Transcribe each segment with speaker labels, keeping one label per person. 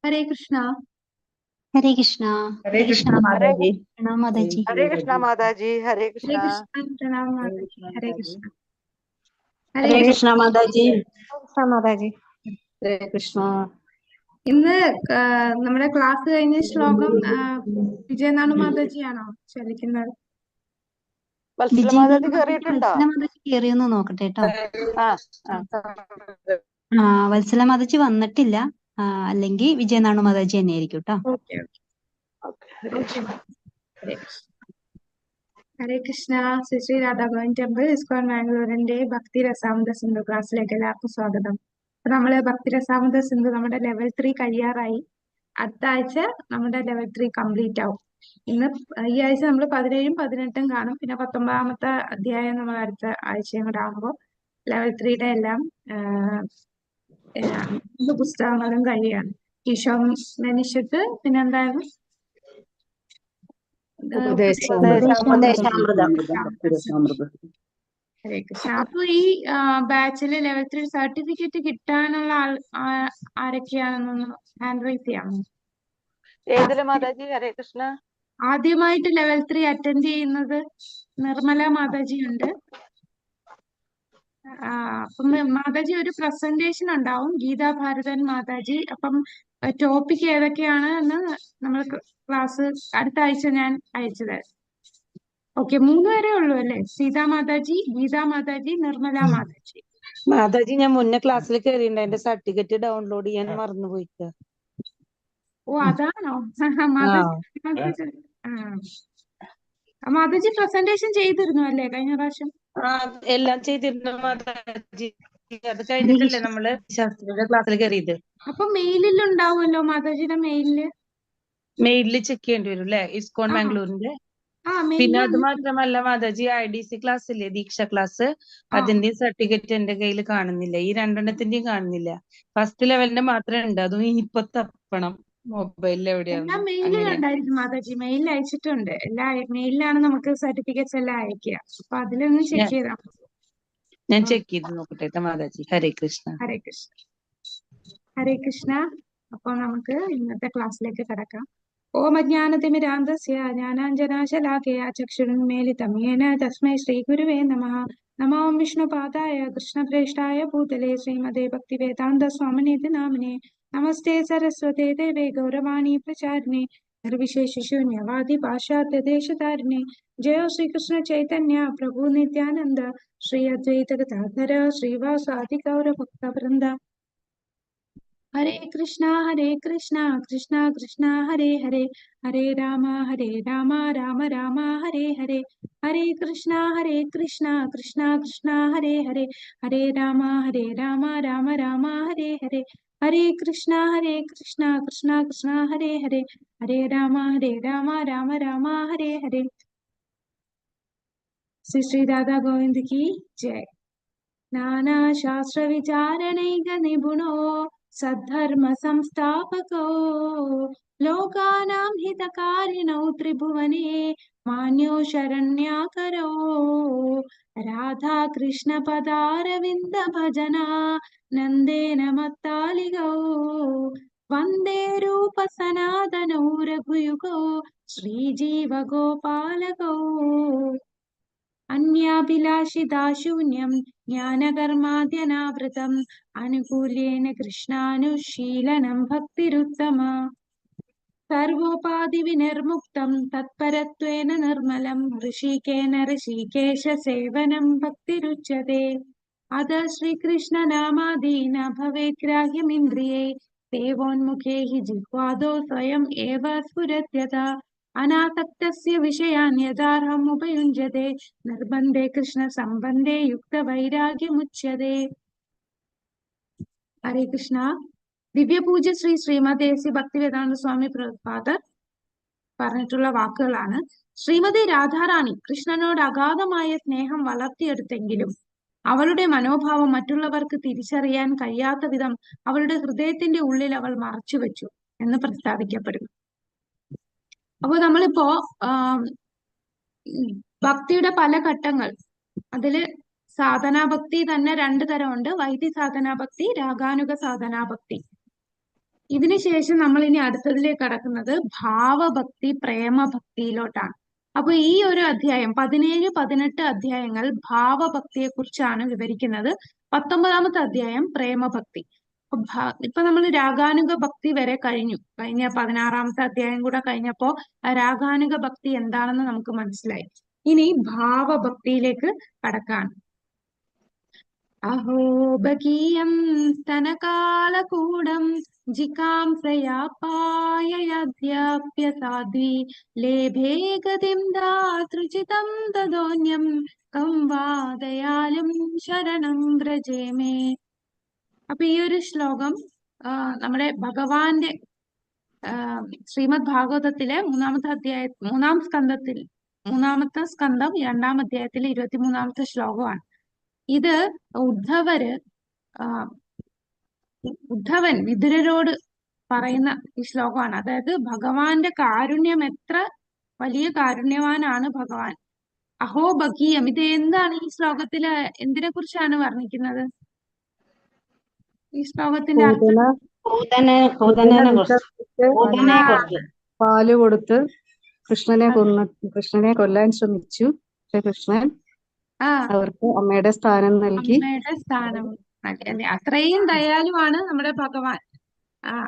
Speaker 1: हरे कृष्णा।
Speaker 2: हरे कृष्णा।
Speaker 3: हरे कृष्णा माता
Speaker 4: हरे
Speaker 3: जी।
Speaker 2: प्रणाम माता जी।
Speaker 4: हरे कृष्णा माता जी। हरे
Speaker 1: हरे
Speaker 4: कृष्णा।
Speaker 1: कृष्णा। प्रणाम माता जी। हरे कृष्णा। हरे
Speaker 3: हरे
Speaker 1: कृष्ण.
Speaker 3: कृष्णा माता जी।
Speaker 2: മാതാജി.
Speaker 3: हरे कृष्णा.
Speaker 1: ഇന്ന് നമ്മുടെ ക്ലാസ് കഴിഞ്ഞ ശ്ലോകം വിജയനാണ് മാതാജിയാണോ ചലിക്കുന്നത്?
Speaker 4: വത്സല മാതാജി കേറിയിട്ടുണ്ടോ?
Speaker 2: വത്സല മാതാജി കേറിയൊന്ന് നോക്കട്ടെ കേട്ടോ.
Speaker 4: ആ
Speaker 2: വത്സല മാതാജി വന്നിട്ടില്ല. അല്ലെങ്കിൽ വിജയനാണു മാതാജി തന്നെ ആയിരിക്കും കേട്ടോ.
Speaker 1: Okay okay. Hare Krishna. Hare Krishna. Shri Radhabhavan temple ISKCON ബാംഗ്ലൂരിന്റെ ഭക്തി രസാമൃത സിന്ധു ക്ലാസ്സിലേക്ക് എല്ലാവർക്കും സ്വാഗതം. അപ്പൊ നമ്മള് ഭക്തി രസാമൃത സിന്ധു നമ്മുടെ ലെവൽ 3 കഴിയാറായി. അടുത്ത ആഴ്ച നമ്മുടെ ലെവൽ 3 കംപ്ലീറ്റ് ആവും. ഈ ആഴ്ച നമ്മൾ 17ഉം 18ഉം കാണും. പിന്നെ 19ാമത്തെ അധ്യായം നമ്മൾ അടുത്ത ആഴ്ചയും കൂടെ ആകുമ്പോൾ ലെവൽ 3യുടെ എല്ലാം പുസ്തകങ്ങളും കഴിയാണ്. ഈശോ മനുഷ്യത്ത് പിന്നെന്തായിരുന്നു?
Speaker 3: ഉപദേശാമൃതം.
Speaker 1: ഹരേ കൃഷ്ണ. അപ്പൊ ഈ ബാച്ചില് ലെവൽ 3 സർട്ടിഫിക്കറ്റ് കിട്ടാനുള്ള ആരൊക്കെയാണെന്നൊന്ന് ഹാൻഡ് റൈസ് ചെയ്യാമോ?
Speaker 4: ഏതില് മാതാജി? ഹരേ കൃഷ്ണ.
Speaker 1: ആദ്യമായിട്ട് ലെവൽ 3 അറ്റൻഡ് ചെയ്യുന്നത് നിർമ്മല മാതാജി ഉണ്ട്. അപ്പം മാതാജി ഒരു പ്രസന്റേഷൻ ഉണ്ടാവും, ഗീതാ ഭാരതൻ മാതാജി. അപ്പം ടോപ്പിക് ഏതൊക്കെയാണ് എന്ന് നമ്മൾ ക്ലാസ് അടുത്ത ആഴ്ച ഞാൻ അയച്ചു തരാം. ഓക്കെ, 3 പേരേ ഉള്ളൂ അല്ലേ? സീതാ മാതാജി, ഗീതാ മാതാജി, നിർമ്മല മാതാജി.
Speaker 3: മാതാജി, ഞാൻ മുന്നേ ക്ലാസ്സിൽ കയറിയിട്ടുണ്ട്. എന്റെ സർട്ടിഫിക്കറ്റ് ഡൗൺലോഡ് ചെയ്യാൻ മറന്നുപോയി.
Speaker 1: ഓ, അതാണോ? മാതാജി മാതാജി പ്രസന്റേഷൻ ചെയ്തിരുന്നു അല്ലേ കഴിഞ്ഞ പ്രാവശ്യം?
Speaker 3: എല്ലാം ചെയ്തിരുന്നു മാതാജി. അത് കഴിഞ്ഞിട്ടല്ലേ നമ്മള് ശാസ്ത്രിയുടെ ക്ലാസ്സിൽ കയറിയത്.
Speaker 1: അപ്പൊ മെയിലിൽ ഉണ്ടാവുമല്ലോ മാതാജിയുടെ
Speaker 3: മെയിലിൽ ചെക്ക് ചെയ്യേണ്ടി വരും അല്ലെ? ഇസ്കോൺ ബാംഗ്ലൂരിന്റെ. പിന്നെ അത് മാത്രമല്ല മാതാജി, IDC ക്ലാസ് ഇല്ലേ, ദീക്ഷ ക്ലാസ്, അതിന്റെ സർട്ടിഫിക്കറ്റ് എന്റെ കയ്യിൽ കാണുന്നില്ല. ഈ രണ്ടെണ്ണത്തിന്റെയും കാണുന്നില്ല. ഫസ്റ്റ് ലെവലിന്റെ മാത്രമേ ഉണ്ട്. അതും ഇപ്പൊ തപ്പണം മൊബൈലിൽ എവിടെയാണ്.
Speaker 1: മെയിലുണ്ടായിരിക്കും മാതാജി, മെയിലിൽ അയച്ചിട്ടുണ്ട്. എല്ലാ മെയിലിലാണ് നമുക്ക് സർട്ടിഫിക്കറ്റ്സ് എല്ലാം അയക്കുക. അപ്പൊ അതിലൊന്ന് ചെക്ക് ചെയ്താൽ
Speaker 3: ഞാൻ ചെക്ക് ചെയ്ത് നോക്കട്ടെ മാതാജി. ഹരേ കൃഷ്ണ.
Speaker 1: ഹരേ കൃഷ്ണ. ഹരേ കൃഷ്ണ. അപ്പൊ നമുക്ക് ഇന്നത്തെ ക്ലാസ്സിലേക്ക് കിടക്കാം. ഓം അജ്ഞാനതിമിരാന്തസ്യ ജ്ഞാനാഞ്ജനാശലാകയ ചക്ഷുരുന്മീലിതം യേന തസ്മൈ ശ്രീ ഗുരുവേ നമഃ. നമോ വിഷ്ണുപാദായ കൃഷ്ണപ്രേഷ്ഠായ ഭൂതലേ ശ്രീമതേ ഭക്തിവേദാന്ത സ്വാമിനീതി നാമിനെ. നമസ്തേ സരസ്വതേ ദേവേ ഗൗരവാണി പ്രചാരിണേ നിർവിശേഷശൂന്യവാദി പാശ്ചാത്യദേശധാരിണേ. ജയോ ശ്രീകൃഷ്ണ ചൈതന്യ പ്രഭു നിത്യാനന്ദ ശ്രീ അദ്വൈത ഗദാധര ശ്രീവാസാദി ഗൗരഭക്തവൃന്ദ. ഹരേ കൃഷ്ണ കൃഷ്ണ കൃഷ്ണ ഹരേ ഹരേ, ഹരേ രാമ രാമ രാമ ഹരേ ഹരേ. ഹരേ കൃഷ്ണ കൃഷ്ണ കൃഷ്ണ ഹരേ ഹരേ, ഹരേ രാമ രാമ രാമ ഹരേ ഹരേ. ഹരേ കൃഷ്ണ കൃഷ്ണ കൃഷ്ണ ഹരേ ഹരേ, ഹരേ രാമ രാമ രാമ ഹരേ ഹരേ. ശ്രീ രാധാ ഗോവിന്ദ് കി ജയ്. നാനാ ശാസ്ത്ര വിചാരണൈക നിപുണോ സദ്ധർമ്മ സംസ്ഥാപകോ ലോകാനാം ഹിതകാരിണോ ത്രിഭുവനേ മാന്യോ ശരണ്യാകരോ. രാധാ കൃഷ്ണ പദാരവിന്ദ ഭജന നന്ദേന മത്താലികോ വന്ദേ രൂപ സനാതനോ രഘുയുഗോ ശ്രീജീവ ഗോപാലകോ. അന്യാഭിലാഷിതാശൂന്യം ജ്ഞാനകർമാദ്യനാവൃതം അനുകൂല്യേന കൃഷ്ണാനുശീലനം ഭക്തിരുത്തമ. സർവോപാധി വിനിർമുക്തം തത്പരത്വേന നിർമ്മലം ഋഷികേന ഋഷികേശ സേവനം ഭക്തിരുച്യത്തെ. അത ശ്രീകൃഷ്ണനാമാദീന ഭവേത് ഗ്രാഹ്യമിന്ദ്രിയൈ സേവോന്മുഖേ ഹി ജിഹ്വാദോ സ്വയം ഏവ സ്ഫുരത്യതാ. അനാസക്തസ്യ വിഷയാൻ യഥാർഹം ഉപയുഞ്ജതേ നിർബന്ധേ കൃഷ്ണ സംബന്ധേ യുക്ത വൈരാഗ്യമുച്യതേ. ഹരേ കൃഷ്ണ. ദിവ്യപൂജ്യ ശ്രീമതി എസ് ഭക്തിവേദാന്ത സ്വാമി പ്രഭുപാദർ പറഞ്ഞിട്ടുള്ള വാക്കുകളാണ്. ശ്രീമതി രാധാറാണി കൃഷ്ണനോട് അഗാധമായ സ്നേഹം വളർത്തിയെടുത്തെങ്കിലും അവളുടെ മനോഭാവം മറ്റുള്ളവർക്ക് തിരിച്ചറിയാൻ കഴിയാത്ത വിധം അവളുടെ ഹൃദയത്തിന്റെ ഉള്ളിൽ അവൾ മറച്ചുവെച്ചു എന്ന് പ്രസ്താവിക്കപ്പെടുന്നു. അപ്പോൾ നമ്മളിപ്പോ ഭക്തിയുടെ പല ഘട്ടങ്ങൾ, അതില് സാധനാഭക്തി തന്നെ 2 തരമുണ്ട്. വൈദ്യ സാധനാഭക്തി, രാഗാനുഗ സാധനാഭക്തി. ഇതിനുശേഷം നമ്മൾ ഇനി അടുത്തതിലേക്ക് കടക്കുന്നത് ഭാവഭക്തി പ്രേമഭക്തിയിലോട്ടാണ്. അപ്പൊ ഈ ഒരു അധ്യായം 17, 18 അധ്യായങ്ങൾ ഭാവഭക്തിയെ കുറിച്ചാണ് വിവരിക്കുന്നത്. 19ാമത്തെ അധ്യായം പ്രേമഭക്തി. ഇപ്പൊ നമ്മൾ രാഗാനുഗ ഭക്തി വരെ കഴിഞ്ഞ 16ാമത്തെ അധ്യായം കൂടെ കഴിഞ്ഞപ്പോ ആ രാഗാനുഗ ഭക്തി എന്താണെന്ന് നമുക്ക് മനസ്സിലായി. ഇനി ഭാവഭക്തിയിലേക്ക് കടക്കാണ്. അഹോ ബകീയം സ്തനകാലകൂടം ജികാംസയാ പായയാദ്യാപ്യസാധ്വി ലേഭേ ഗതിം ദാതൃചിതം തദോന്യം കം വാ ദയാലും ശരണം വ്രജേമേ. അപ്പൊ ഈ ഒരു ശ്ലോകം നമ്മുടെ ഭഗവാന്റെ ശ്രീമദ് ഭാഗവതത്തിലെ 3ാമത്തെ സ്കന്ധം 2ാം അധ്യായത്തിലെ 23ാമത്തെ ശ്ലോകമാണ്. ഇത് ഉദ്ധവൻ വിതുരരോട് പറയുന്ന ഈ ശ്ലോകമാണ്. അതായത് ഭഗവാന്റെ കാരുണ്യം, എത്ര വലിയ കാരുണ്യവാനാണ് ഭഗവാൻ. അഹോ ബകീയം, ഇത് എന്താണ് ഈ ശ്ലോകത്തില് എന്തിനെ കുറിച്ചാണ് വർണ്ണിക്കുന്നത്? ഈ ശ്ലോകത്തിന്റെ അർത്ഥം
Speaker 5: പാല് കൊടുത്ത് കൃഷ്ണനെ കൊല്ലാൻ ശ്രമിച്ചു. പക്ഷെ കൃഷ്ണൻ അവർക്ക് അമ്മയുടെ സ്ഥാനം നൽകി.
Speaker 1: അത്രയും ദയാലുവാണ് നമ്മുടെ ഭഗവാൻ.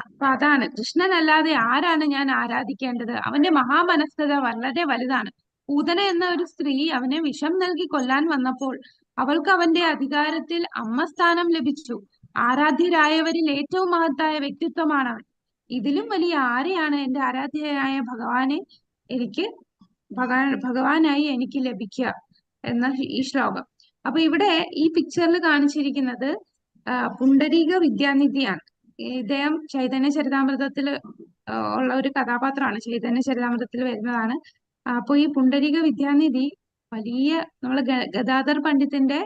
Speaker 1: അപ്പൊ അതാണ്, കൃഷ്ണനല്ലാതെ ആരാണ് ഞാൻ ആരാധിക്കേണ്ടത്? അവന്റെ മഹാമനസ്കത വളരെ വലുതാണ്. പൂതന എന്ന ഒരു സ്ത്രീ അവനെ വിഷം നൽകി കൊല്ലാൻ വന്നപ്പോൾ അവൾക്ക് അവന്റെ അധികാരത്തിൽ അമ്മ സ്ഥാനം ലഭിച്ചു. ആരാധ്യരായവരിൽ ഏറ്റവും മഹത്തായ വ്യക്തിത്വമാണ് അവൻ. ഇതിലും വലിയ ആരെയാണ് എന്റെ ആരാധ്യയായ ഭഗവാനായി എനിക്ക് ലഭിക്കുക എന്ന ഈ ശ്ലോകം. അപ്പൊ ഇവിടെ ഈ പിക്ചറിൽ കാണിച്ചിരിക്കുന്നത് പുണ്ടരീക വിദ്യാനിധിയാണ്. ഇദ്ദേഹം ചൈതന്യ ചരിതാമൃതത്തിൽ ഉള്ള ഒരു കഥാപാത്രമാണ്, ചൈതന്യ ചരിതാമൃതത്തിൽ വരുന്നതാണ്. അപ്പൊ ഈ പുണ്ടരീക വിദ്യാനിധി വലിയ നമ്മള് ഗദാധർ പണ്ഡിതന്റെ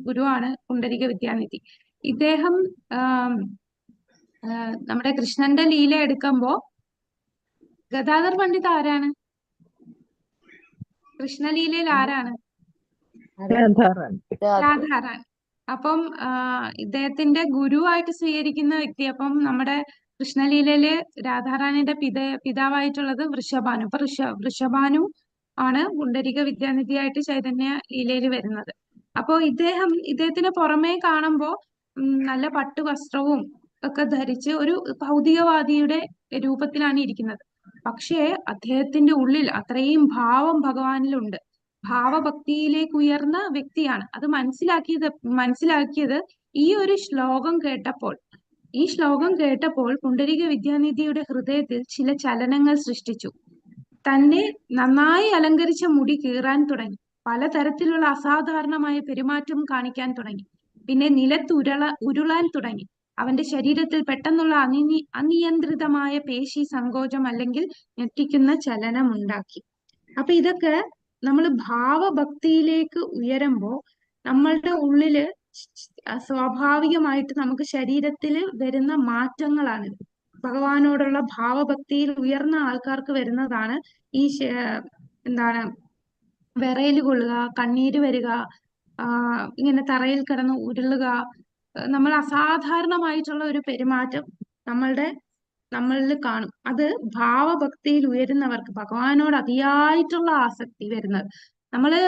Speaker 1: ഗുരുവാണ് പുണ്ടരീക വിദ്യാനിധി. ഇദ്ദേഹം നമ്മുടെ കൃഷ്ണന്റെ ലീല എടുക്കുമ്പോ ഗദാധർ പണ്ഡിത് ആരാണ്? കൃഷ്ണലീലയിൽ ആരാണ്? രാധാറാൻ. അപ്പം ഇദ്ദേഹത്തിന്റെ ഗുരുവായിട്ട് സ്വീകരിക്കുന്ന വ്യക്തി. അപ്പം നമ്മുടെ കൃഷ്ണലീലയില് രാധാറാണിന്റെ പിതാവായിട്ടുള്ളത് വൃഷഭാനു. അപ്പൊ വൃഷഭാനു ആണ് പുണ്ടരീക വിദ്യാനിധിയായിട്ട് ചൈതന്യ ലീലയിൽ വരുന്നത്. അപ്പോ ഇദ്ദേഹത്തിന് പുറമേ കാണുമ്പോ നല്ല പട്ടുവസ്ത്രവും ഒക്കെ ധരിച്ച് ഒരു ഭൗതികവാദിയുടെ രൂപത്തിലാണ് ഇരിക്കുന്നത്. പക്ഷേ അദ്ദേഹത്തിന്റെ ഉള്ളിൽ അത്രയും ഭാവം ഭഗവാനിലുണ്ട്. ഭാവഭക്തിയിലേക്ക് ഉയർന്ന വ്യക്തിയാണ്. അത് മനസ്സിലാക്കിയത് ഈ ഒരു ശ്ലോകം കേട്ടപ്പോൾ പുണ്ടരീക വിദ്യാനിധിയുടെ ഹൃദയത്തിൽ ചില ചലനങ്ങൾ സൃഷ്ടിച്ചു. തന്നെ നന്നായി അലങ്കരിച്ച മുടി കീറാൻ തുടങ്ങി. പലതരത്തിലുള്ള അസാധാരണമായ പെരുമാറ്റം കാണിക്കാൻ തുടങ്ങി. പിന്നെ ഉരുളാൻ തുടങ്ങി. അവന്റെ ശരീരത്തിൽ പെട്ടെന്നുള്ള അനിയന്ത്രിതമായ പേശി സങ്കോചം അല്ലെങ്കിൽ ഞെട്ടിക്കുന്ന ചലനം ഉണ്ടാക്കി. അപ്പൊ ഇതൊക്കെ നമ്മൾ ഭാവഭക്തിയിലേക്ക് ഉയരുമ്പോ നമ്മളുടെ ഉള്ളില് സ്വാഭാവികമായിട്ട് നമുക്ക് ശരീരത്തിൽ വരുന്ന മാറ്റങ്ങളാണ്. ഭഗവാനോടുള്ള ഭാവഭക്തിയിൽ ഉയർന്ന ആൾക്കാർക്ക് വരുന്നതാണ് ഈ വിറയല് കൊള്ളുക, കണ്ണീര് വരിക, ഇങ്ങനെ തറയിൽ കിടന്ന് ഉരുളുക. നമ്മൾ അസാധാരണമായിട്ടുള്ള ഒരു പെരുമാറ്റം നമ്മളിൽ കാണും. അത് ഭാവഭക്തിയിൽ ഉയരുന്നവർക്ക്, ഭഗവാനോട് അതിയായിട്ടുള്ള ആസക്തി വരുന്നത്. നമ്മള്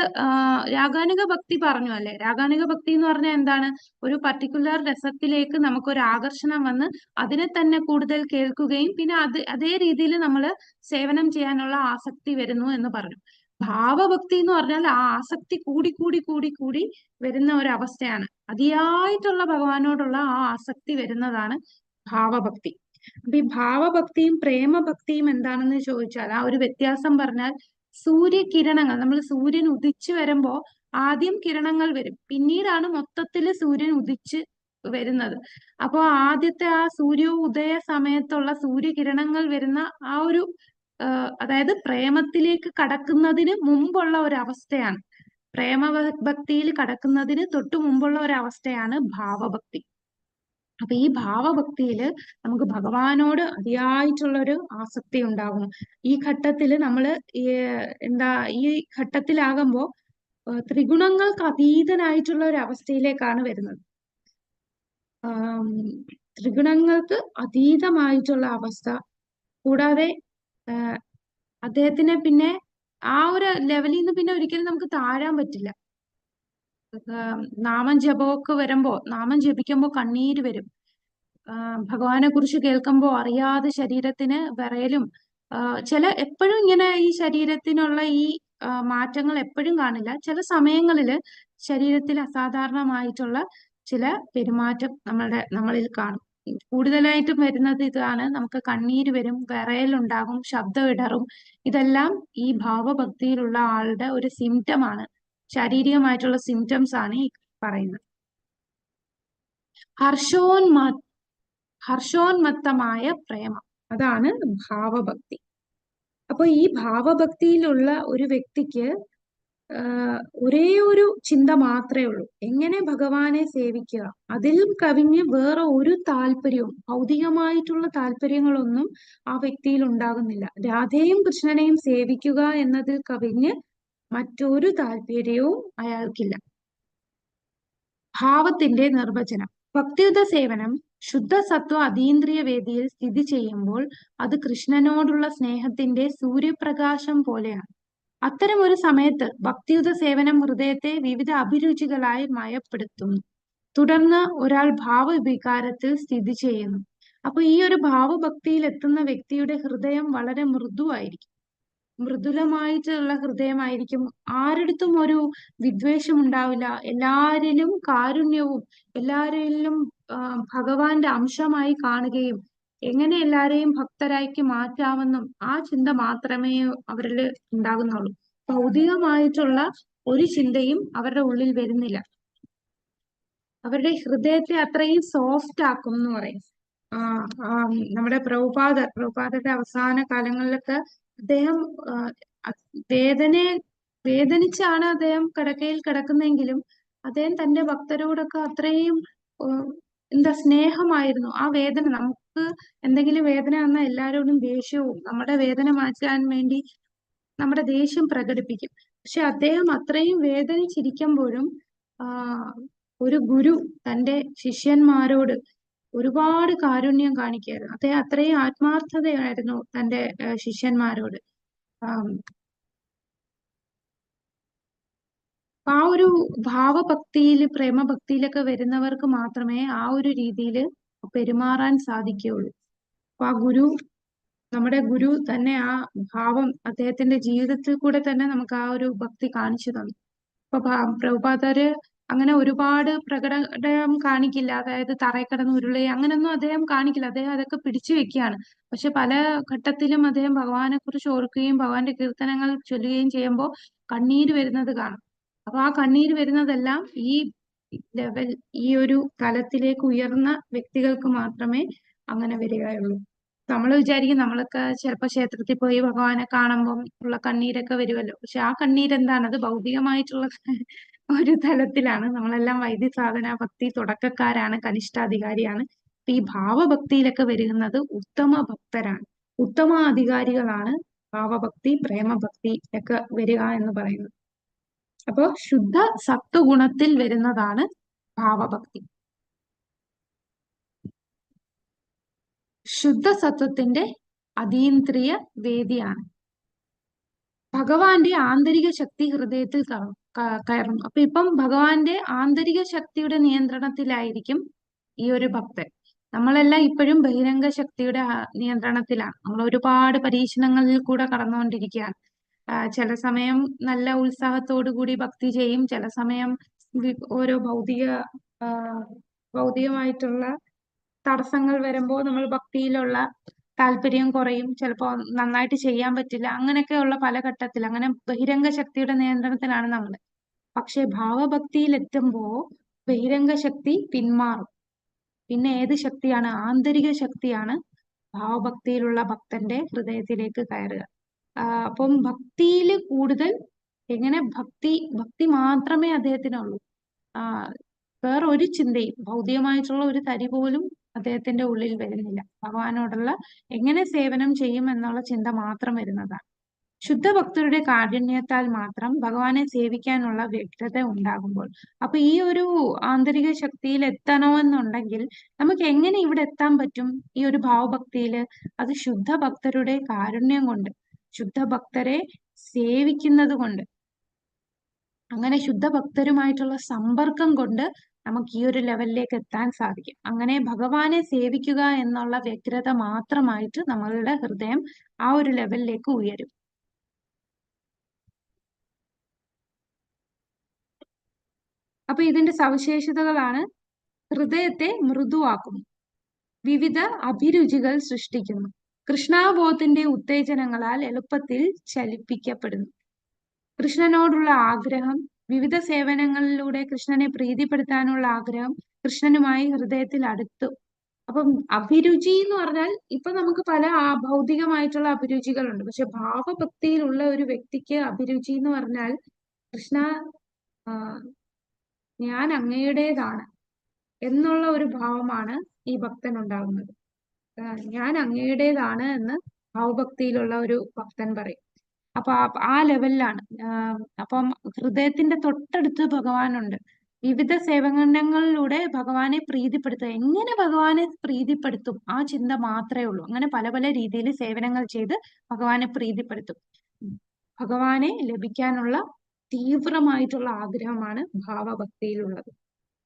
Speaker 1: രാഗാനുഗ ഭക്തി പറഞ്ഞു അല്ലെ? രാഗാനുഗ ഭക്തി എന്ന് പറഞ്ഞാൽ എന്താണ്? ഒരു പർട്ടിക്കുലർ രസത്തിലേക്ക് നമുക്കൊരു ആകർഷണം വന്ന് അതിനെ തന്നെ കൂടുതൽ കേൾക്കുകയും പിന്നെ അതേ രീതിയിൽ നമ്മൾ സേവനം ചെയ്യാനുള്ള ആസക്തി വരുന്നു എന്ന് പറഞ്ഞു. ഭാവഭക്തി എന്ന് പറഞ്ഞാൽ ആ ആസക്തി കൂടി വരുന്ന ഒരു അവസ്ഥയാണ്. അതിയായിട്ടുള്ള ഭഗവാനോടുള്ള ആ ആസക്തി വരുന്നതാണ് ഭാവഭക്തി. അപ്പൊ ഈ ഭാവഭക്തിയും പ്രേമഭക്തിയും എന്താണെന്ന് ചോദിച്ചാൽ ആ ഒരു വ്യത്യാസം പറഞ്ഞാൽ, സൂര്യകിരണങ്ങൾ, നമ്മൾ സൂര്യൻ ഉദിച്ചു വരുമ്പോ ആദ്യം കിരണങ്ങൾ വരും, പിന്നീടാണ് മൊത്തത്തില് സൂര്യൻ ഉദിച്ച് വരുന്നത്. അപ്പൊ ആദ്യത്തെ ആ ഉദയ സമയത്തുള്ള സൂര്യകിരണങ്ങൾ വരുന്ന ആ ഒരു അതായത് പ്രേമത്തിലേക്ക് കടക്കുന്നതിന് മുമ്പുള്ള ഒരു അവസ്ഥയാണ്. പ്രേമഭക്തിയിൽ കടക്കുന്നതിന് തൊട്ടു മുമ്പുള്ള ഒരു അവസ്ഥയാണ് ഭാവഭക്തി. അപ്പൊ ഈ ഭാവഭക്തിയില് നമുക്ക് ഭഗവാനോട് അതിയായിട്ടുള്ള ഒരു ആസക്തി ഉണ്ടാകും. ഈ ഘട്ടത്തില് നമ്മള് ഈ ഘട്ടത്തിലാകുമ്പോ ത്രിഗുണങ്ങൾക്ക് അതീതനായിട്ടുള്ള ഒരു അവസ്ഥയിലേക്കാണ് വരുന്നത്. ത്രിഗുണങ്ങൾക്ക് അതീതമായിട്ടുള്ള അവസ്ഥ. കൂടാതെ അദ്ദേഹത്തിനെ പിന്നെ ആ ഒരു ലെവലിൽ നിന്ന് പിന്നെ ഒരിക്കലും നമുക്ക് താഴാൻ പറ്റില്ല. നാമം ജപമൊക്കെ വരുമ്പോ, നാമം ജപിക്കുമ്പോ കണ്ണീര് വരും. ഭഗവാനെ കുറിച്ച് കേൾക്കുമ്പോൾ അറിയാതെ ശരീരത്തിന് വിറയലും എപ്പോഴും ഇങ്ങനെ ഈ ശരീരത്തിനുള്ള ഈ മാറ്റങ്ങൾ എപ്പോഴും കാണില്ല. ചില സമയങ്ങളില് ശരീരത്തിൽ അസാധാരണമായിട്ടുള്ള ചില പെരുമാറ്റം നമ്മളിൽ കാണും. കൂടുതലായിട്ടും വരുന്നത് ഇതാണ്. നമുക്ക് കണ്ണീര് വരും, വിറയലുണ്ടാകും, ശബ്ദം ഇടറും. ഇതെല്ലാം ഈ ഭാവഭക്തിയിലുള്ള ആളുടെ ഒരു സിംറ്റം ആണ്. ശാരീരികമായിട്ടുള്ള സിംറ്റംസ് ആണ് ഈ പറയുന്നത്. ഹർഷോന്മത്തമായ പ്രേമം, അതാണ് ഭാവഭക്തി. അപ്പൊ ഈ ഭാവഭക്തിയിലുള്ള ഒരു വ്യക്തിക്ക് ഒരേ ഒരു ചിന്ത മാത്രമേ ഉള്ളൂ: എങ്ങനെ ഭഗവാനെ സേവിക്കുക. അതിലും കവിഞ്ഞ് വേറെ ഒരു താല്പര്യവും, ഭൗതികമായിട്ടുള്ള താല്പര്യങ്ങളൊന്നും ആ വ്യക്തിയിൽ ഉണ്ടാകുന്നില്ല. രാധയും കൃഷ്ണനെയും സേവിക്കുക എന്നതിൽ കവിഞ്ഞ് മറ്റൊരു താല്പര്യവും അയാൾക്കില്ല. ഭാവത്തിന്റെ നിർവചനം: ഭക്തിയുത സേവനം ശുദ്ധ സത്വ അതീന്ദ്രിയ വേദിയിൽ സ്ഥിതി ചെയ്യുമ്പോൾ അത് കൃഷ്ണനോടുള്ള സ്നേഹത്തിന്റെ സൂര്യപ്രകാശം പോലെയാണ്. അത്തരം ഒരു സമയത്ത് ഭക്തിയുത സേവനം ഹൃദയത്തെ വിവിധ അഭിരുചികളായി മയപ്പെടുത്തുന്നു. തുടർന്ന് ഒരാൾ ഭാവവികാരത്തിൽ സ്ഥിതി ചെയ്യുന്നു. അപ്പൊ ഈ ഒരു ഭാവഭക്തിയിൽ എത്തുന്ന വ്യക്തിയുടെ ഹൃദയം വളരെ മൃദുവായിരിക്കും, മൃദുലമായിട്ടുള്ള ഹൃദയമായിരിക്കും. ആരടുത്തും ഒരു വിദ്വേഷം ഉണ്ടാവില്ല. എല്ലാരിലും കാരുണ്യവും, എല്ലാരിലും ഭഗവാന്റെ അംശമായി കാണുകയും എങ്ങനെ എല്ലാരെയും ഭക്തരാക്കി മാറ്റാമെന്നും ആ ചിന്ത മാത്രമേ അവരിൽ ഉണ്ടാകുന്നുള്ളൂ. ഭൗതികമായിട്ടുള്ള ഒരു ചിന്തയും അവരുടെ ഉള്ളിൽ വരുന്നില്ല. അവരുടെ ഹൃദയത്തെ അത്രയും സോഫ്റ്റ് ആക്കും എന്ന് പറയും. നമ്മുടെ പ്രഭുപാദരുടെ അവസാന കാലങ്ങളിലൊക്കെ അദ്ദേഹം വേദനിച്ചാണ് അദ്ദേഹം കിടക്കയിൽ കിടക്കുന്നെങ്കിലും അദ്ദേഹം തന്റെ ഭക്തരോടൊക്കെ അത്രയും സ്നേഹമായിരുന്നു. ആ വേദന, നമുക്ക് എന്തെങ്കിലും വേദന വന്നാൽ എല്ലാവരോടും ദേഷ്യവും, നമ്മുടെ വേദന മാറ്റാൻ വേണ്ടി നമ്മുടെ ദേഷ്യം പ്രകടിപ്പിക്കും. പക്ഷെ അദ്ദേഹം അത്രയും വേദനിച്ചിരിക്കുമ്പോഴും ഒരു ഗുരു തന്റെ ശിഷ്യന്മാരോട് ഒരുപാട് കാരുണ്യം കാണിക്കുകയായിരുന്നു. അദ്ദേഹം അത്രയും ആത്മാർത്ഥതയായിരുന്നു തന്റെ ശിഷ്യന്മാരോട്. ആ ഒരു ഭാവഭക്തിയിൽ, പ്രേമഭക്തിയിലൊക്കെ വരുന്നവർക്ക് മാത്രമേ ആ ഒരു രീതിയിൽ പെരുമാറാൻ സാധിക്കുകയുള്ളൂ. അപ്പൊ ആ ഗുരു, നമ്മുടെ ഗുരു തന്നെ ആ ഭാവം അദ്ദേഹത്തിന്റെ ജീവിതത്തിൽ കൂടെ തന്നെ നമുക്ക് ആ ഒരു ഭക്തി കാണിച്ചു തന്നു. അപ്പൊ പ്രഭുപാദര് അങ്ങനെ ഒരുപാട് പ്രകടനം കാണിക്കില്ല. അതായത് തറയിൽ കിടന്ന് ഉരുളുകയും അങ്ങനെയൊന്നും അദ്ദേഹം കാണിക്കില്ല. അദ്ദേഹം അതൊക്കെ പിടിച്ചു വെക്കുകയാണ്. പക്ഷെ പല ഘട്ടത്തിലും അദ്ദേഹം ഭഗവാനെ കുറിച്ച് ഓർക്കുകയും ഭഗവാന്റെ കീർത്തനങ്ങൾ ചൊല്ലുകയും ചെയ്യുമ്പോൾ കണ്ണീര് വരുന്നത് കാണും. അപ്പൊ ആ കണ്ണീര് വരുന്നതെല്ലാം ഈ ഒരു തലത്തിലേക്ക് ഉയർന്ന വ്യക്തികൾക്ക് മാത്രമേ അങ്ങനെ വരികയുള്ളൂ. നമ്മൾ വിചാരിക്കും നമ്മളൊക്കെ ചിലപ്പോൾ ക്ഷേത്രത്തിൽ പോയി ഭഗവാനെ കാണുമ്പോൾ ഉള്ള കണ്ണീരൊക്കെ വരുമല്ലോ. പക്ഷെ ആ കണ്ണീരെന്താണ്? അത് ഭൗതികമായിട്ടുള്ള ഒരു തലത്തിലാണ്. നമ്മളെല്ലാം വൈദ്യസാധന ഭക്തി തുടക്കക്കാരാണ്, കനിഷ്ഠാധികാരിയാണ്. ഈ ഭാവഭക്തിയിലൊക്കെ വരുന്നത് ഉത്തമ ഭക്തരാണ്, ഉത്തമ അധികാരികളാണ്. ഭാവഭക്തി, പ്രേമഭക്തി ഒക്കെ വരിക എന്ന് പറയുന്നത്. അപ്പോ ശുദ്ധ സത്വഗുണത്തിൽ വരുന്നതാണ് ഭാവഭക്തി. ശുദ്ധ സത്വത്തിന്റെ അതീന്ദ്രിയ വേദിയാണ്. ഭഗവാന്റെ ആന്തരിക ശക്തി ഹൃദയത്തിൽ കയറുന്നു. അപ്പൊ ഇപ്പം ഭഗവാന്റെ ആന്തരിക ശക്തിയുടെ നിയന്ത്രണത്തിലായിരിക്കും ഈ ഒരു ഭക്തൻ. നമ്മളെല്ലാം ഇപ്പോഴും ബഹിരംഗ ശക്തിയുടെ നിയന്ത്രണത്തിലാണ്. നമ്മൾ ഒരുപാട് പരീക്ഷണങ്ങളിൽ കൂടെ കടന്നുകൊണ്ടിരിക്കുകയാണ്. ചില സമയം നല്ല ഉത്സാഹത്തോടു കൂടി ഭക്തി ചെയ്യും, ചില സമയം ഓരോ ഭൗതികമായിട്ടുള്ള തടസ്സങ്ങൾ വരുമ്പോൾ നമ്മൾ ഭക്തിയിലുള്ള താല്പര്യം കുറയും, ചിലപ്പോൾ നന്നായിട്ട് ചെയ്യാൻ പറ്റില്ല. അങ്ങനെയൊക്കെയുള്ള പല ഘട്ടത്തിൽ അങ്ങനെ ബഹിരംഗ ശക്തിയുടെ നിയന്ത്രണത്തിലാണ് നമ്മൾ. പക്ഷെ ഭാവഭക്തിയിൽ എത്തുമ്പോ ബഹിരംഗ ശക്തി പിന്മാറും. പിന്നെ ഏത് ശക്തിയാണ്? ആന്തരിക ശക്തിയാണ് ഭാവഭക്തിയിലുള്ള ഭക്തന്റെ ഹൃദയത്തിലേക്ക് കയറുക. അപ്പം ഭക്തിയിൽ കൂടുതൽ എങ്ങനെ ഭക്തി മാത്രമേ അദ്ദേഹത്തിനുള്ളൂ. വേറെ ഒരു ചിന്തയും, ഭൗതികമായിട്ടുള്ള ഒരു തരി പോലും അദ്ദേഹത്തിന്റെ ഉള്ളിൽ വരുന്നില്ല. ഭഗവാനോടുള്ള എങ്ങനെ സേവനം ചെയ്യും എന്നുള്ള ചിന്ത മാത്രം വരുന്നതാണ്. ശുദ്ധഭക്തരുടെ കാരുണ്യത്താൽ മാത്രം ഭഗവാനെ സേവിക്കാനുള്ള വ്യഗ്രത ഉണ്ടാകുമ്പോൾ. അപ്പൊ ഈ ഒരു ആന്തരിക ശക്തിയിൽ എത്തണമെന്നുണ്ടെങ്കിൽ നമുക്ക് എങ്ങനെ ഇവിടെ എത്താൻ പറ്റും? ഈ ഒരു ഭാവഭക്തിയില് അത് ശുദ്ധഭക്തരുടെ കാരുണ്യം കൊണ്ട്, ശുദ്ധഭക്തരെ സേവിക്കുന്നത് കൊണ്ട്, അങ്ങനെ ശുദ്ധഭക്തരുമായിട്ടുള്ള സമ്പർക്കം കൊണ്ട് നമുക്ക് ഈ ഒരു ലെവലിലേക്ക് എത്താൻ സാധിക്കും. അങ്ങനെ ഭഗവാനെ സേവിക്കുക എന്നുള്ള വ്യഗ്രത മാത്രമായിട്ട് നമ്മളുടെ ഹൃദയം ആ ഒരു ലെവലിലേക്ക് ഉയരും. അപ്പൊ ഇതിന്റെ സവിശേഷതകളാണ്: ഹൃദയത്തെ മൃദുവാക്കുന്നു, വിവിധ അഭിരുചികൾ സൃഷ്ടിക്കുന്നു, കൃഷ്ണാബോധത്തിന്റെ ഉത്തേജനങ്ങളാൽ എളുപ്പത്തിൽ ചലിപ്പിക്കപ്പെടുന്നു, കൃഷ്ണനോടുള്ള ആഗ്രഹം, വിവിധ സേവനങ്ങളിലൂടെ കൃഷ്ണനെ പ്രീതിപ്പെടുത്താനുള്ള ആഗ്രഹം കൃഷ്ണനുമായി ഹൃദയത്തിൽ അടുത്തു. അപ്പം അഭിരുചി എന്ന് പറഞ്ഞാൽ ഇപ്പൊ നമുക്ക് പല ഭൗതികമായിട്ടുള്ള അഭിരുചികളുണ്ട്. പക്ഷെ ഭാവഭക്തിയിലുള്ള ഒരു വ്യക്തിക്ക് അഭിരുചി എന്ന് പറഞ്ഞാൽ കൃഷ്ണ ഞാൻ അങ്ങയുടേതാണ് എന്നുള്ള ഒരു ഭാവമാണ് ഈ ഭക്തൻ ഉണ്ടാകുന്നത്. ഞാൻ അങ്ങയുടേതാണ് എന്ന് ഭാവഭക്തിയിലുള്ള ഒരു ഭക്തൻ പറയും. അപ്പൊ ആ ലെവലിലാണ്. അപ്പം ഹൃദയത്തിന്റെ തൊട്ടടുത്ത് ഭഗവാനുണ്ട്. വിവിധ സേവനങ്ങളിലൂടെ ഭഗവാനെ പ്രീതിപ്പെടുത്തുക. എങ്ങനെ ഭഗവാനെ പ്രീതിപ്പെടുത്തും ആ ചിന്ത മാത്രമേ ഉള്ളൂ. അങ്ങനെ പല പല രീതിയിൽ സേവനങ്ങൾ ചെയ്ത് ഭഗവാനെ പ്രീതിപ്പെടുത്തും. ഭഗവാനെ ലഭിക്കാനുള്ള തീവ്രമായിട്ടുള്ള ആഗ്രഹമാണ് ഭാവഭക്തിയിലുള്ളത്.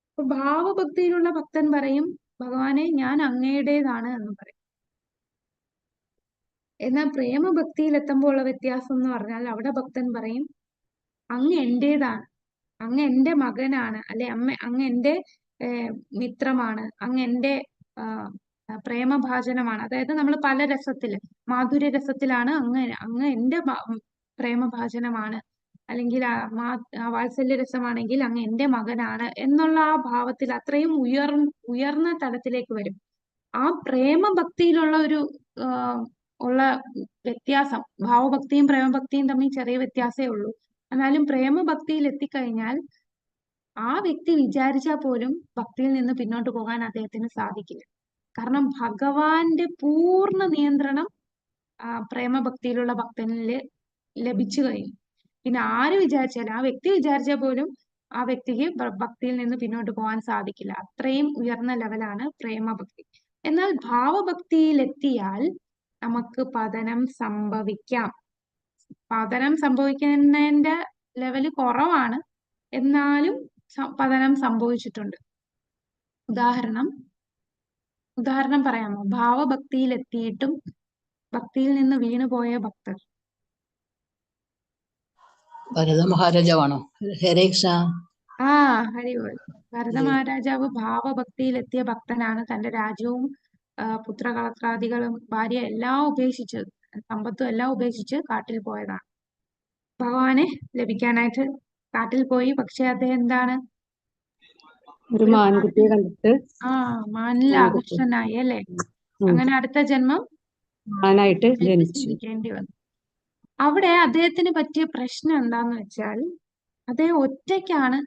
Speaker 1: അപ്പൊ ഭാവഭക്തിയിലുള്ള ഭക്തൻ പറയും, ഭഗവാനെ ഞാൻ അങ്ങയുടേതാണ് എന്ന് പറയും. എന്നാൽ പ്രേമഭക്തിയിൽ എത്തുമ്പോൾ ഉള്ള വ്യത്യാസം എന്ന് പറഞ്ഞാൽ അവിടെ ഭക്തൻ പറയും, അങ്ങ് എന്റേതാണ്, അങ്ങ് എന്റെ മകനാണ്, അല്ലെ അങ്ങ് എന്റെ മിത്രമാണ്, അങ്ങ് എന്റെ പ്രേമഭാജനമാണ്. അതായത് നമ്മൾ പല രസത്തില്, മാധുര്യ രസത്തിലാണ് അങ്ങ് എന്റെ പ്രേമഭാജനമാണ്, അല്ലെങ്കിൽ വാത്സല്യ രസമാണെങ്കിൽ അങ്ങ് എന്റെ മകനാണ് എന്നുള്ള ആ ഭാവത്തിൽ അത്രയും ഉയർന്ന തലത്തിലേക്ക് വരും. ആ പ്രേമഭക്തിയിലുള്ള ഒരു ഉള്ള വ്യത്യാസം, ഭാവഭക്തിയും പ്രേമഭക്തിയും തമ്മിൽ ചെറിയ വ്യത്യാസമേ ഉള്ളൂ. എന്നാലും പ്രേമഭക്തിയിൽ എത്തിക്കഴിഞ്ഞാൽ ആ വ്യക്തി വിചാരിച്ചാൽ പോലും ഭക്തിയിൽ നിന്ന് പിന്നോട്ട് പോകാൻ അദ്ദേഹത്തിന് സാധിക്കില്ല. കാരണം ഭഗവാന്റെ പൂർണ്ണ നിയന്ത്രണം പ്രേമഭക്തിയിലുള്ള ഭക്തനില് ലഭിച്ചു കഴിഞ്ഞു. പിന്നെ ആര് വിചാരിച്ചാലും, ആ വ്യക്തി വിചാരിച്ചാൽ പോലും ആ വ്യക്തിക്ക് ഭക്തിയിൽ നിന്ന് പിന്നോട്ട് പോകാൻ സാധിക്കില്ല. അത്രയും ഉയർന്ന ലെവലാണ് പ്രേമഭക്തി. എന്നാൽ ഭാവഭക്തിയിലെത്തിയാൽ നമുക്ക് പതനം സംഭവിക്കാം. പതനം സംഭവിക്കുന്നതിന്റെ ലെവല് കുറവാണ്, എന്നാലും പതനം സംഭവിച്ചിട്ടുണ്ട്. ഉദാഹരണം പറയാമോ? ഭാവഭക്തിയിലെത്തിയിട്ടും ഭക്തിയിൽ നിന്ന് വീണുപോയ ഭക്തർ.
Speaker 6: ഭരത മഹാരാജാവാണോ? ഹരേ കൃഷ്ണ.
Speaker 1: ഹരിബോൾ. ഭരത മഹാരാജാവ് ഭാവഭക്തിയിലെത്തിയ ഭക്തനാണ്. തന്റെ രാജ്യവും പുത്രകളത്രാദികളും ഭാര്യ എല്ലാം ഉപേക്ഷിച്ച്, സമ്പത്തും എല്ലാം ഉപേക്ഷിച്ച് കാട്ടിൽ പോയതാണ്. ഭഗവാനെ ലഭിക്കാനായിട്ട് കാട്ടിൽ പോയി. പക്ഷെ അദ്ദേഹം എന്താണ്,
Speaker 5: ഒരു മാൻകുട്ടിയെ കണ്ടിട്ട്
Speaker 1: മാനിൽ ആകർഷനായി അല്ലെ. അങ്ങനെ അടുത്ത ജന്മം
Speaker 5: മാനായിട്ട് ജനിച്ചു.
Speaker 1: ജീവിക്കേണ്ടി വന്നു. അവിടെ അദ്ദേഹത്തിന് പറ്റിയ പ്രശ്നം എന്താന്ന് വെച്ചാൽ, അദ്ദേഹം ഒറ്റയ്ക്കാണ്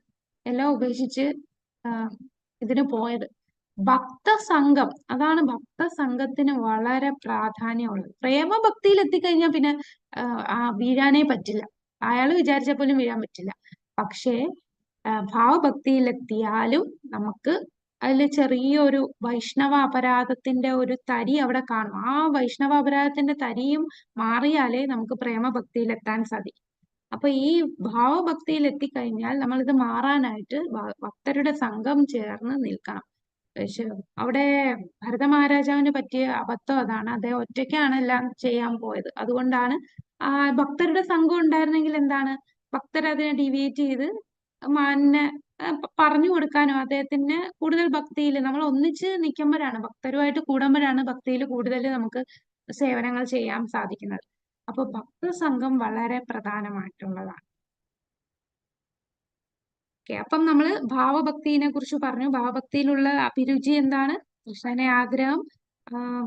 Speaker 1: എല്ലാം ഉപേക്ഷിച്ച് ഇതിന് പോയത്. ഭക്തസംഘം, അതാണ് ഭക്തസംഘത്തിന് വളരെ പ്രാധാന്യമുള്ളത്. പ്രേമഭക്തിയിൽ എത്തിക്കഴിഞ്ഞാൽ പിന്നെ വീഴാനേ പറ്റില്ല. അയാൾ വിചാരിച്ച പോലും വീഴാൻ പറ്റില്ല. പക്ഷേ ഭാവഭക്തിയിലെത്തിയാലും നമുക്ക് അതിൽ ചെറിയൊരു വൈഷ്ണവ അപരാധത്തിന്റെ ഒരു തരി അവിടെ കാണും. ആ വൈഷ്ണവ അപരാധത്തിന്റെ തരിയും മാറിയാലേ നമുക്ക് പ്രേമഭക്തിയിലെത്താൻ സാധിക്കും. അപ്പൊ ഈ ഭാവഭക്തിയിൽ എത്തിക്കഴിഞ്ഞാൽ നമ്മളിത് മാറാനായിട്ട് ഭക്തരുടെ സംഘം ചേർന്ന് നിൽക്കണം. അവിടെ ഭരത മഹാരാജാവിന് പറ്റിയ അബദ്ധം അതാണ്. അദ്ദേഹം ഒറ്റയ്ക്കാണ് എല്ലാം ചെയ്യാൻ പോയത്. അതുകൊണ്ടാണ് ഭക്തരുടെ സംഘം ഉണ്ടായിരുന്നെങ്കിൽ എന്താണ്, ഭക്തർ അതിനെ ഡീവിയേറ്റ് ചെയ്ത് മാനിനെ പറഞ്ഞു കൊടുക്കാനും അദ്ദേഹത്തിന് കൂടുതൽ ഭക്തിയിൽ നമ്മൾ ഒന്നിച്ച് നിൽക്കുമ്പോഴാണ്, ഭക്തരുമായിട്ട് കൂടുമ്പോഴാണ് ഭക്തിയിൽ കൂടുതൽ നമുക്ക് സേവനങ്ങൾ ചെയ്യാൻ സാധിക്കുന്നത്. അപ്പൊ ഭക്തസംഘം വളരെ പ്രധാനമായിട്ടുള്ളതാണ്. അപ്പം നമ്മള് ഭാവഭക്തിനെ കുറിച്ച് പറഞ്ഞു. ഭാവഭക്തിയിലുള്ള അഭിരുചി എന്താണ്? കൃഷ്ണനെ ആഗ്രഹം,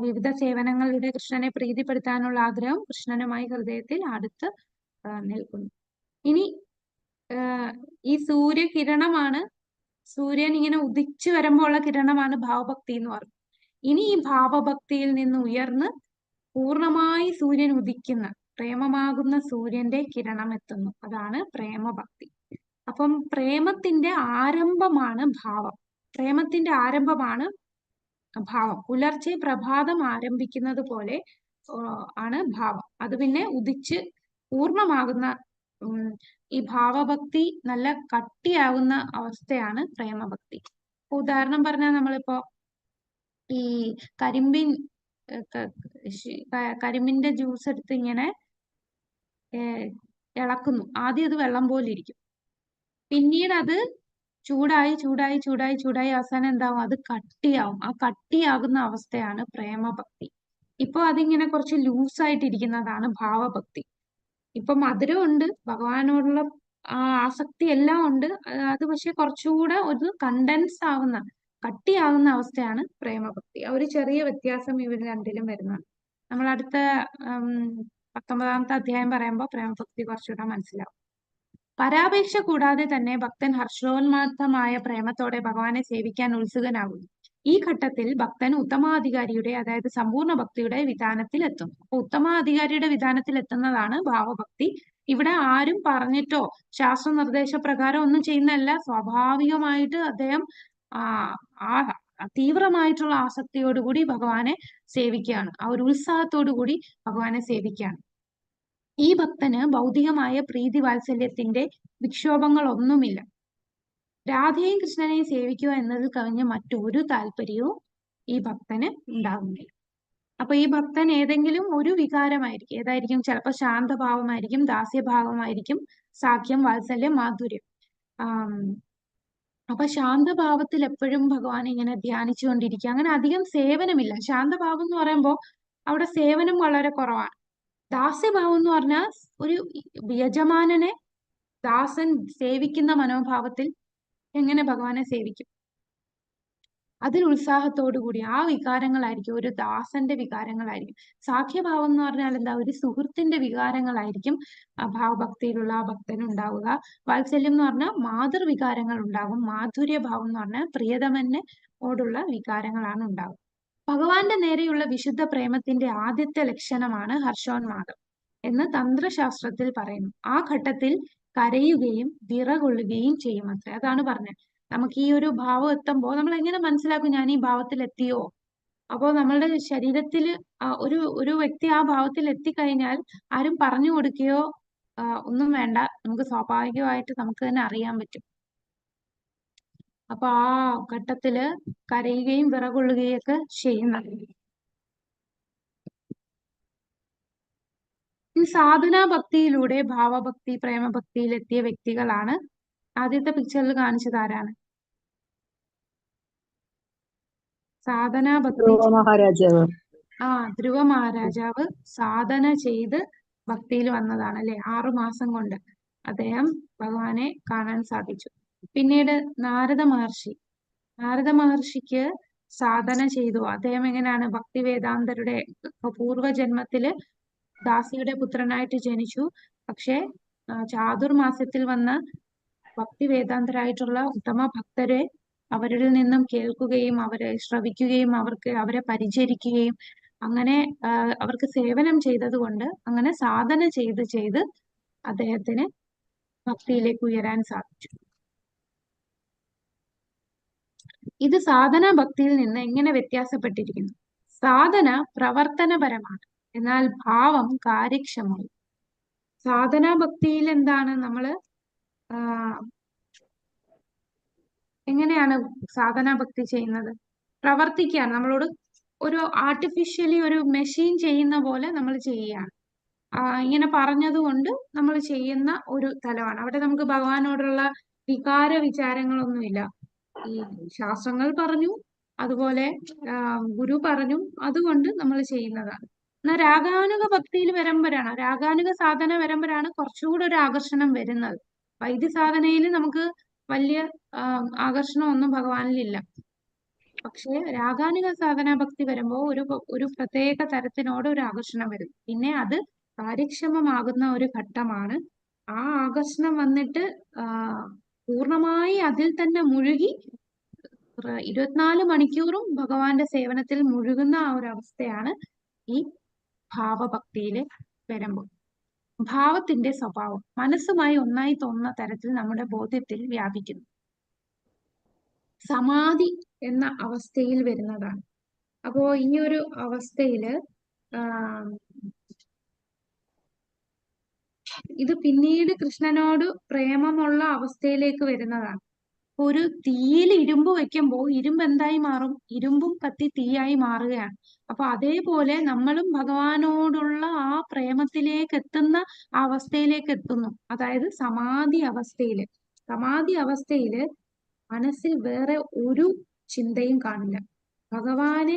Speaker 1: വിവിധ സേവനങ്ങളിലൂടെ കൃഷ്ണനെ പ്രീതിപ്പെടുത്താനുള്ള ആഗ്രഹം, കൃഷ്ണനുമായി ഹൃദയത്തിൽ അടുത്ത് നിൽക്കുന്നു. ഇനി ഈ സൂര്യകിരണമാണ്, സൂര്യൻ ഇങ്ങനെ ഉദിച്ചു വരുമ്പോൾ ഉള്ള കിരണമാണ് ഭാവഭക്തി എന്ന് പറയുന്നത്. ഇനി ഈ ഭാവഭക്തിയിൽ നിന്ന് ഉയർന്ന് പൂർണ്ണമായി സൂര്യൻ ഉദിക്കുന്ന, പ്രേമമാകുന്ന സൂര്യന്റെ കിരണം എത്തുന്നു. അതാണ് പ്രേമഭക്തി. അപ്പം പ്രേമത്തിന്റെ ആരംഭമാണ് ഭാവം. പ്രേമത്തിന്റെ ആരംഭമാണ് ഭാവം. പുലർച്ചെ പ്രഭാതം ആരംഭിക്കുന്നത് പോലെ ആണ് ഭാവം. അത് പിന്നെ ഉദിച്ച് പൂർണ്ണമാകുന്ന ഈ ഭാവഭക്തി നല്ല കട്ടിയാകുന്ന അവസ്ഥയാണ് പ്രേമഭക്തി. ഉദാഹരണം പറഞ്ഞാൽ നമ്മളിപ്പോ ഈ കരിമ്പിന്റെ ജ്യൂസ് എടുത്ത് ഇങ്ങനെ ഇളക്കുന്നു. ആദ്യം അത് വെള്ളം പോലെ ഇരിക്കും. പിന്നീട് അത് ചൂടായി ചൂടായി ചൂടായി ചൂടായി അവസാനം എന്താവും? അത് കട്ടിയാവും. ആ കട്ടിയാകുന്ന അവസ്ഥയാണ് പ്രേമഭക്തി. ഇപ്പൊ അതിങ്ങനെ കുറച്ച് ലൂസായിട്ടിരിക്കുന്നതാണ് ഭാവഭക്തി. ഇപ്പൊ മധുരമുണ്ട്, ഭഗവാനോടുള്ള ആസക്തി എല്ലാം ഉണ്ട്. അത് പക്ഷെ കുറച്ചുകൂടെ ഒരു കണ്ടൻസ് ആവുന്ന, കട്ടിയാകുന്ന അവസ്ഥയാണ് പ്രേമഭക്തി. ആ ഒരു ചെറിയ വ്യത്യാസം ഇവർ രണ്ടിലും വരുന്നതാണ്. നമ്മൾ അടുത്ത 19ാമത്തെ അധ്യായം പറയുമ്പോൾ പ്രേമഭക്തി കുറച്ചുകൂടെ മനസ്സിലാവും. പരാപേക്ഷ കൂടാതെ തന്നെ ഭക്തൻ ഹർഷോന്മാദമായ പ്രേമത്തോടെ ഭഗവാനെ സേവിക്കാൻ ഉത്സുകനാകുന്നു. ഈ ഘട്ടത്തിൽ ഭക്തൻ ഉത്തമാധികാരിയുടെ, അതായത് സമ്പൂർണ്ണ ഭക്തിയുടെ വിധാനത്തിൽ എത്തും. അപ്പൊ ഉത്തമാധികാരിയുടെ വിധാനത്തിൽ എത്തുന്നതാണ് ഭാവഭക്തി. ഇവിടെ ആരും പറഞ്ഞിട്ടോ ശാസ്ത്ര നിർദ്ദേശപ്രകാരം ഒന്നും ചെയ്യുന്നതല്ല. സ്വാഭാവികമായിട്ട് അദ്ദേഹം ആ തീവ്രമായിട്ടുള്ള ആസക്തിയോടുകൂടി ഭഗവാനെ സേവിക്കുകയാണ്. ആ ഒരു ഉത്സാഹത്തോടു കൂടി ഭഗവാനെ സേവിക്കുകയാണ്. ഈ ഭക്തന് ഭൗതികമായ പ്രീതി വാത്സല്യത്തിന്റെ വിക്ഷോഭങ്ങളൊന്നുമില്ല. രാധയെയും കൃഷ്ണനെയും സേവിക്കുക എന്നതിൽ കവിഞ്ഞ മറ്റൊരു താല്പര്യവും ഈ ഭക്തന് ഉണ്ടാകുന്നില്ല. അപ്പൊ ഈ ഭക്തൻ ഏതെങ്കിലും ഒരു വികാരമായിരിക്കും. ഏതായിരിക്കും? ചിലപ്പോൾ ശാന്തഭാവമായിരിക്കും, ദാസ്യഭാവമായിരിക്കും, സാഖ്യം, വാത്സല്യം, മാധുര്യം. അപ്പൊ ശാന്തഭാവത്തിൽ എപ്പോഴും ഭഗവാൻ ഇങ്ങനെ ധ്യാനിച്ചുകൊണ്ടിരിക്കുക. അങ്ങനെ അധികം സേവനമില്ല. ശാന്തഭാവം എന്ന് പറയുമ്പോൾ അവിടെ സേവനം വളരെ കുറവാണ്. ദാസ്യഭാവം എന്ന് പറഞ്ഞാൽ ഒരു യജമാനനെ ദാസൻ സേവിക്കുന്ന മനോഭാവത്തിൽ എങ്ങനെ ഭഗവാനെ സേവിക്കും, അതിൽ ഉത്സാഹത്തോടു കൂടി ആ വികാരങ്ങളായിരിക്കും, ഒരു ദാസന്റെ വികാരങ്ങളായിരിക്കും. സാഖ്യഭാവം എന്ന് പറഞ്ഞാൽ എന്താ? ഒരു സുഹൃത്തിന്റെ വികാരങ്ങളായിരിക്കും ആ ഭാവഭക്തിയിലുള്ള ആ ഭക്തന് ഉണ്ടാവുക. വാത്സല്യം എന്ന് പറഞ്ഞാൽ മാതൃവികാരങ്ങൾ ഉണ്ടാകും. മാധുര്യഭാവം എന്ന് പറഞ്ഞാൽ പ്രിയതമനോടുള്ള വികാരങ്ങളാണ് ഉണ്ടാവുക. ഭഗവാന്റെ നേരെയുള്ള വിശുദ്ധ പ്രേമത്തിന്റെ ആദ്യത്തെ ലക്ഷണമാണ് ഹർഷോന്മാദം എന്ന് തന്ത്രശാസ്ത്രത്തിൽ പറയുന്നു. ആ ഘട്ടത്തിൽ കരയുകയും വിറകൊള്ളുകയും ചെയ്യുമത്രേ. അതാണ് പറഞ്ഞത്. നമുക്ക് ഈ ഒരു ഭാവം എത്തുമ്പോൾ നമ്മൾ എങ്ങനെ മനസ്സിലാക്കും ഞാൻ ഈ ഭാവത്തിൽ എത്തിയോ? അപ്പോൾ നമ്മളുടെ ശരീരത്തിൽ ഒരു വ്യക്തി ആ ഭാവത്തിൽ എത്തിക്കഴിഞ്ഞാൽ ആരും പറഞ്ഞു കൊടുക്കുകയോ ഒന്നും വേണ്ട, നമുക്ക് സ്വാഭാവികമായിട്ട് നമുക്ക് തന്നെ അറിയാൻ പറ്റും. അപ്പൊ ആ ഘട്ടത്തില് കരയുകയും വിറകൊള്ളുകയും ഒക്കെ ചെയ്യുന്നത്. ഈ സാധനാ ഭക്തിയിലൂടെ ഭാവഭക്തി, പ്രേമഭക്തിയിൽ എത്തിയ വ്യക്തികളാണ്. ആദ്യത്തെ പിക്ചറിൽ കാണിച്ചത് ആരാണ്? സാധനാ ഭക്തി. ധ്രുവ മഹാരാജാവ് സാധന ചെയ്ത് ഭക്തിയിൽ വന്നതാണ് അല്ലെ. 6 മാസം കൊണ്ട് അദ്ദേഹം ഭഗവാനെ കാണാൻ സാധിച്ചു. പിന്നീട് നാരദ മഹർഷിക്ക് സാധന ചെയ്തു. അദ്ദേഹം എങ്ങനെയാണ്? ഭക്തി വേദാന്തരുടെ പൂർവ്വജന്മത്തില് ദാസിയുടെ പുത്രനായിട്ട് ജനിച്ചു. പക്ഷെ ചാതുർമാസ്യത്തിൽ വന്ന ഭക്തി വേദാന്തരായിട്ടുള്ള ഉത്തമ ഭക്തരെ അവരിൽ നിന്നും കേൾക്കുകയും അവരെ ശ്രവിക്കുകയും അവരെ പരിചരിക്കുകയും അങ്ങനെ അവർക്ക് സേവനം ചെയ്തത് കൊണ്ട് അങ്ങനെ സാധന ചെയ്ത് അദ്ദേഹത്തിന് ഭക്തിയിലേക്ക് ഉയരാൻ സാധിച്ചു. ഇത് സാധന ഭക്തിയിൽ നിന്ന് എങ്ങനെ വ്യത്യാസപ്പെട്ടിരിക്കുന്നു? സാധന പ്രവർത്തനപരമാണ്, എന്നാൽ ഭാവം കാര്യക്ഷമവും. സാധനാ ഭക്തിയിൽ എന്താണ്? നമ്മള് എങ്ങനെയാണ് സാധനാ ഭക്തി ചെയ്യുന്നത്? പ്രവർത്തിക്കുകയാണ്. നമ്മളോട് ഒരു ആർട്ടിഫിഷ്യലി ഒരു മെഷീൻ ചെയ്യുന്ന പോലെ നമ്മൾ ചെയ്യുകയാണ്. ഇങ്ങനെ പറഞ്ഞതുകൊണ്ട് നമ്മൾ ചെയ്യുന്ന ഒരു തലമാണ്. അവിടെ നമുക്ക് ഭഗവാനോടുള്ള വികാര വിചാരങ്ങളൊന്നുമില്ല. ഈ ശാസ്ത്രങ്ങൾ പറഞ്ഞു, അതുപോലെ ഗുരു പറഞ്ഞു, അതുകൊണ്ട് നമ്മൾ ചെയ്യുന്നതാണ്. എന്നാൽ രാഗാനുഗ ഭക്തിയിൽ വരുമ്പോഴാണ്, രാഗാനുഗ സാധന വരുമ്പോഴാണ് കുറച്ചുകൂടെ ഒരു ആകർഷണം വരുന്നത്. വൈദ്യസാധനയിൽ നമുക്ക് വലിയ ആകർഷണം ഒന്നും ഭഗവാനിലില്ല. പക്ഷെ രാഗാനുഗ സാധനാ ഭക്തി വരുമ്പോൾ ഒരു പ്രത്യേക തരത്തിനോട് ഒരു ആകർഷണം വരും. പിന്നെ അത് കാര്യക്ഷമമാകുന്ന ഒരു ഘട്ടമാണ്. ആ ആകർഷണം വന്നിട്ട് പൂർണ്ണമായി അതിൽ തന്നെ മുഴുകി 24 മണിക്കൂറും ഭഗവാന്റെ സേവനത്തിൽ മുഴുകുന്ന ആ ഒരു അവസ്ഥയാണ് ഈ ഭാവഭക്തിയിൽ വരുമ്പോൾ. ഭാവത്തിന്റെ സ്വഭാവം മനസ്സുമായി ഒന്നായി തോന്നുന്ന തരത്തിൽ നമ്മുടെ ബോധ്യത്തിൽ വ്യാപിക്കുന്നു. സമാധി എന്ന അവസ്ഥയിൽ വരുന്നതാണ്. അപ്പോ ഈ ഒരു അവസ്ഥയില് ഇത് പിന്നീട് കൃഷ്ണനോട് പ്രേമമുള്ള അവസ്ഥയിലേക്ക് വരുന്നതാണ്. ഒരു തീയിൽ ഇരുമ്പ് വെക്കുമ്പോൾ ഇരുമ്പ് എന്തായി മാറും? ഇരുമ്പും കത്തി തീയായി മാറുകയാണ്. അപ്പൊ അതേപോലെ നമ്മളും ഭഗവാനോടുള്ള ആ പ്രേമത്തിലേക്ക് എത്തുന്ന ആ അവസ്ഥയിലേക്ക് എത്തുന്നു. അതായത് സമാധി അവസ്ഥയില്. സമാധി അവസ്ഥയില് മനസ്സിൽ വേറെ ഒരു ചിന്തയും കാണില്ല. ഭഗവാനെ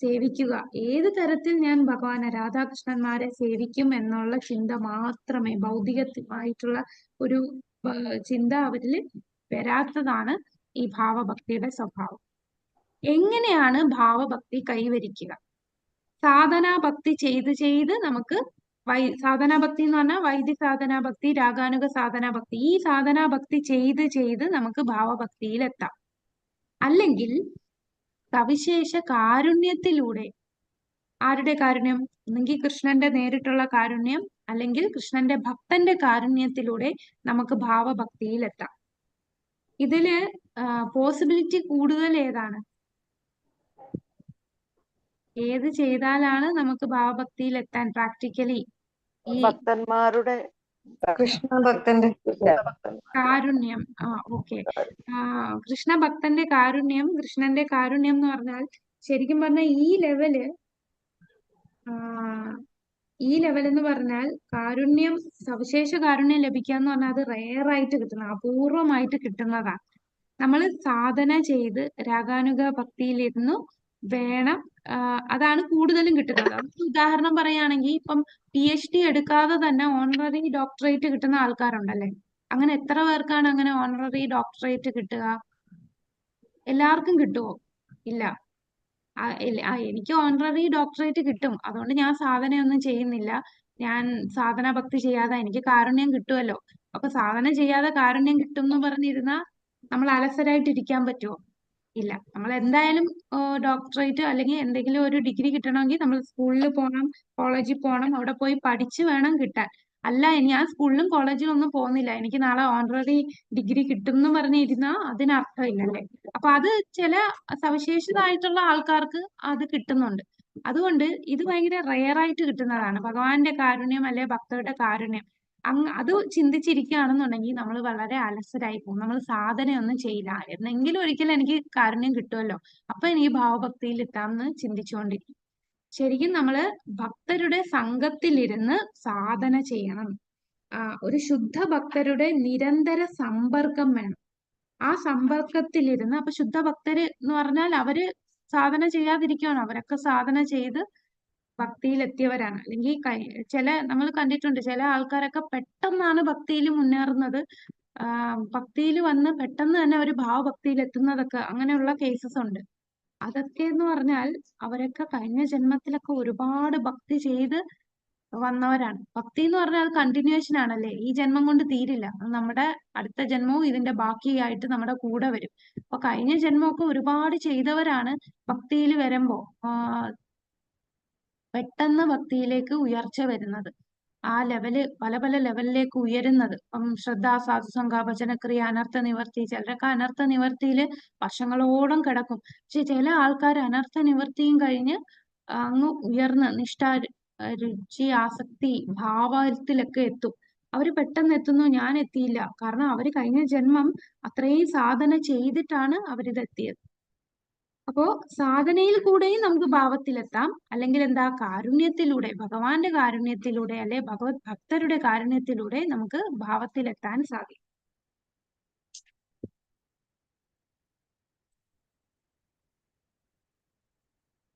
Speaker 1: സേവിക്കുക, ഏത് തരത്തിൽ ഞാൻ ഭഗവാനെ രാധാകൃഷ്ണന്മാരെ സേവിക്കും എന്നുള്ള ചിന്ത മാത്രമേ, ഭൗതികമായിട്ടുള്ള ഒരു ചിന്ത അവരിൽ വരാത്തതാണ് ഈ ഭാവഭക്തിയുടെ സ്വഭാവം. എങ്ങനെയാണ് ഭാവഭക്തി കൈവരിക്കുക? സാധനാഭക്തി ചെയ്ത് നമുക്ക് സാധനാഭക്തി എന്ന് പറഞ്ഞാൽ വൈദ്യ സാധനാഭക്തി, രാഗാനുഗ സാധനാഭക്തി. ഈ സാധനാഭക്തി ചെയ്ത് നമുക്ക് ഭാവഭക്തിയിൽ എത്താം. അല്ലെങ്കിൽ സവിശേഷ കാരുണ്യത്തിലൂടെ, ആരുടെ കാരുണ്യം? ഒന്നെങ്കിൽ കൃഷ്ണന്റെ നേരിട്ടുള്ള കാരുണ്യം, അല്ലെങ്കിൽ കൃഷ്ണന്റെ ഭക്തന്റെ കാരുണ്യത്തിലൂടെ നമുക്ക് ഭാവഭക്തിയിൽ എത്താം. ഇതില് പോസിബിലിറ്റി കൂടുതൽ ഏതാണ്? ഏത് ചെയ്താലാണ് നമുക്ക് ഭാവഭക്തിയിൽ എത്താൻ പ്രാക്ടിക്കലി? ഈ
Speaker 4: ഭക്തന്മാരുടെ
Speaker 5: കൃഷ്ണ ഭക്തന്റെ
Speaker 1: കാരുണ്യം. ഓക്കെ. കൃഷ്ണ ഭക്തന്റെ കാരുണ്യം, കൃഷ്ണന്റെ കാരുണ്യം എന്ന് പറഞ്ഞാൽ ശരിക്കും പറഞ്ഞാൽ ഈ ലെവല് എന്ന് പറഞ്ഞാൽ കാരുണ്യം, സവിശേഷ കാരുണ്യം ലഭിക്കുക എന്ന് പറഞ്ഞാൽ അത് റെയർ ആയിട്ട് കിട്ടുന്ന, അപൂർവമായിട്ട് കിട്ടുന്നതാണ്. നമ്മൾ സാധന ചെയ്ത് രാഗാനുഗ ഭക്തിയിലിരുന്നു വേണം, അതാണ് കൂടുതലും കിട്ടുന്നത്. ഉദാഹരണം പറയുകയാണെങ്കിൽ ഇപ്പം PhD എടുക്കാതെ തന്നെ ഓണററി ഡോക്ടറേറ്റ് കിട്ടുന്ന ആൾക്കാരുണ്ടല്ലേ. അങ്ങനെ എത്ര പേർക്കാണ് അങ്ങനെ ഓണററി ഡോക്ടറേറ്റ് കിട്ടുക? എല്ലാവർക്കും കിട്ടുമോ? ഇല്ല. എനിക്ക് ഓണററി ഡോക്ടറേറ്റ് കിട്ടും, അതുകൊണ്ട് ഞാൻ സാധനയൊന്നും ചെയ്യുന്നില്ല, ഞാൻ സാധന ഭക്തി ചെയ്യാതെ എനിക്ക് കാരുണ്യം കിട്ടുമല്ലോ. അപ്പൊ സാധന ചെയ്യാതെ കാരുണ്യം കിട്ടും എന്ന് പറഞ്ഞിരുന്നാ നമ്മൾ അലസരായിട്ടിരിക്കാൻ പറ്റുമോ? ഇല്ല. നമ്മൾ എന്തായാലും ഡോക്ടറേറ്റ് അല്ലെങ്കിൽ എന്തെങ്കിലും ഒരു ഡിഗ്രി കിട്ടണമെങ്കിൽ നമ്മൾ സ്കൂളിൽ പോകണം, കോളേജിൽ പോകണം, അവിടെ പോയി പഠിച്ച് വേണം കിട്ടാൻ. അല്ല, ഞാൻ സ്കൂളിലും കോളേജിലും ഒന്നും പോകുന്നില്ല, എനിക്ക് നാളെ ഓണററി ഡിഗ്രി കിട്ടും എന്ന് പറഞ്ഞിരുന്നാ അതിനർത്ഥമില്ലല്ലേ. അപ്പൊ അത് ചില സവിശേഷതായിട്ടുള്ള ആൾക്കാർക്ക് അത് കിട്ടുന്നുണ്ട്. അതുകൊണ്ട് ഇത് ഭയങ്കര റെയർ ആയിട്ട് കിട്ടുന്നതാണ് ഭഗവാന്റെ കാരുണ്യം അല്ലെ ഭക്തരുടെ കാരുണ്യം. അത് ചിന്തിച്ചിരിക്കുകയാണെന്നുണ്ടെങ്കിൽ നമ്മൾ വളരെ അലസരായി പോകും. നമ്മൾ സാധനയൊന്നും ചെയ്യില്ല, എന്നെങ്കിലും ഒരിക്കലും എനിക്ക് കാരുണ്യം കിട്ടുമല്ലോ, അപ്പൊ എനിക്ക് ഭാവഭക്തിയിൽ എത്താമെന്ന് ചിന്തിച്ചുകൊണ്ടിരിക്കും. ശരിക്കും നമ്മള് ഭക്തരുടെ സംഘത്തിലിരുന്ന് സാധന ചെയ്യണം. ഒരു ശുദ്ധ ഭക്തരുടെ നിരന്തര സമ്പർക്കം വേണം. ആ സമ്പർക്കത്തിലിരുന്ന്, അപ്പൊ ശുദ്ധ ഭക്തര് എന്ന് പറഞ്ഞാൽ അവര് സാധന ചെയ്യാതിരിക്കുകയാണ്, അവരൊക്കെ സാധന ചെയ്ത് ഭക്തിയിലെത്തിയവരാണ്. അല്ലെങ്കിൽ നമ്മൾ കണ്ടിട്ടുണ്ട് ചില ആൾക്കാരൊക്കെ പെട്ടെന്നാണ് ഭക്തിയിൽ മുന്നേറുന്നത്, ഭക്തിയിൽ വന്ന് പെട്ടെന്ന് തന്നെ ഒരു ഭാവഭക്തിയിൽ എത്തുന്നതൊക്കെ, അങ്ങനെയുള്ള കേസസ് ഉണ്ട്. അതൊക്കെ എന്ന് പറഞ്ഞാൽ അവരൊക്കെ കഴിഞ്ഞ ജന്മത്തിലൊക്കെ ഒരുപാട് ഭക്തി ചെയ്ത് വന്നവരാണ്. ഭക്തി എന്ന് പറഞ്ഞാൽ അത് കണ്ടിന്യൂവേഷൻ ആണല്ലേ, ഈ ജന്മം കൊണ്ട് തീരില്ല, നമ്മുടെ അടുത്ത ജന്മവും ഇതിന്റെ ബാക്കിയായിട്ട് നമ്മുടെ കൂടെ വരും. അപ്പൊ കഴിഞ്ഞ ജന്മമൊക്കെ ഒരുപാട് ചെയ്തവരാണ് ഭക്തിയിൽ വരുമ്പോ പെട്ടെന്ന് ഭക്തിയിലേക്ക് ഉയർച്ച വരുന്നത്, ആ ലെവല് പല പല ലെവലിലേക്ക് ഉയരുന്നത്. ശ്രദ്ധ, സാധുസംഘ, ഭജനക്രിയ, അനർത്ഥ നിവർത്തി. ചിലരൊക്കെ അനർത്ഥ നിവർത്തിയില് വർഷങ്ങളോളം കിടക്കും. പക്ഷെ ചില ആൾക്കാർ അനർത്ഥ നിവർത്തിയും കഴിഞ്ഞ് അങ്ങ് ഉയർന്ന് നിഷ്ഠ, രുചി, ആസക്തി, ഭാവത്തിലൊക്കെ എത്തും. അവര് പെട്ടെന്ന് എത്തുന്നു, ഞാൻ എത്തിയില്ല. കാരണം അവര് കഴിഞ്ഞ ജന്മം അത്രയും സാധന ചെയ്തിട്ടാണ് അവരിതെത്തിയത്. അപ്പോ സാധനയിൽ കൂടെയും നമുക്ക് ഭാവത്തിലെത്താം, അല്ലെങ്കിൽ എന്താ, കാരുണ്യത്തിലൂടെ, ഭഗവാന്റെ കാരുണ്യത്തിലൂടെ അല്ലെ ഭഗവത് ഭക്തരുടെ കാരുണ്യത്തിലൂടെ നമുക്ക് ഭാവത്തിലെത്താൻ സാധിക്കും.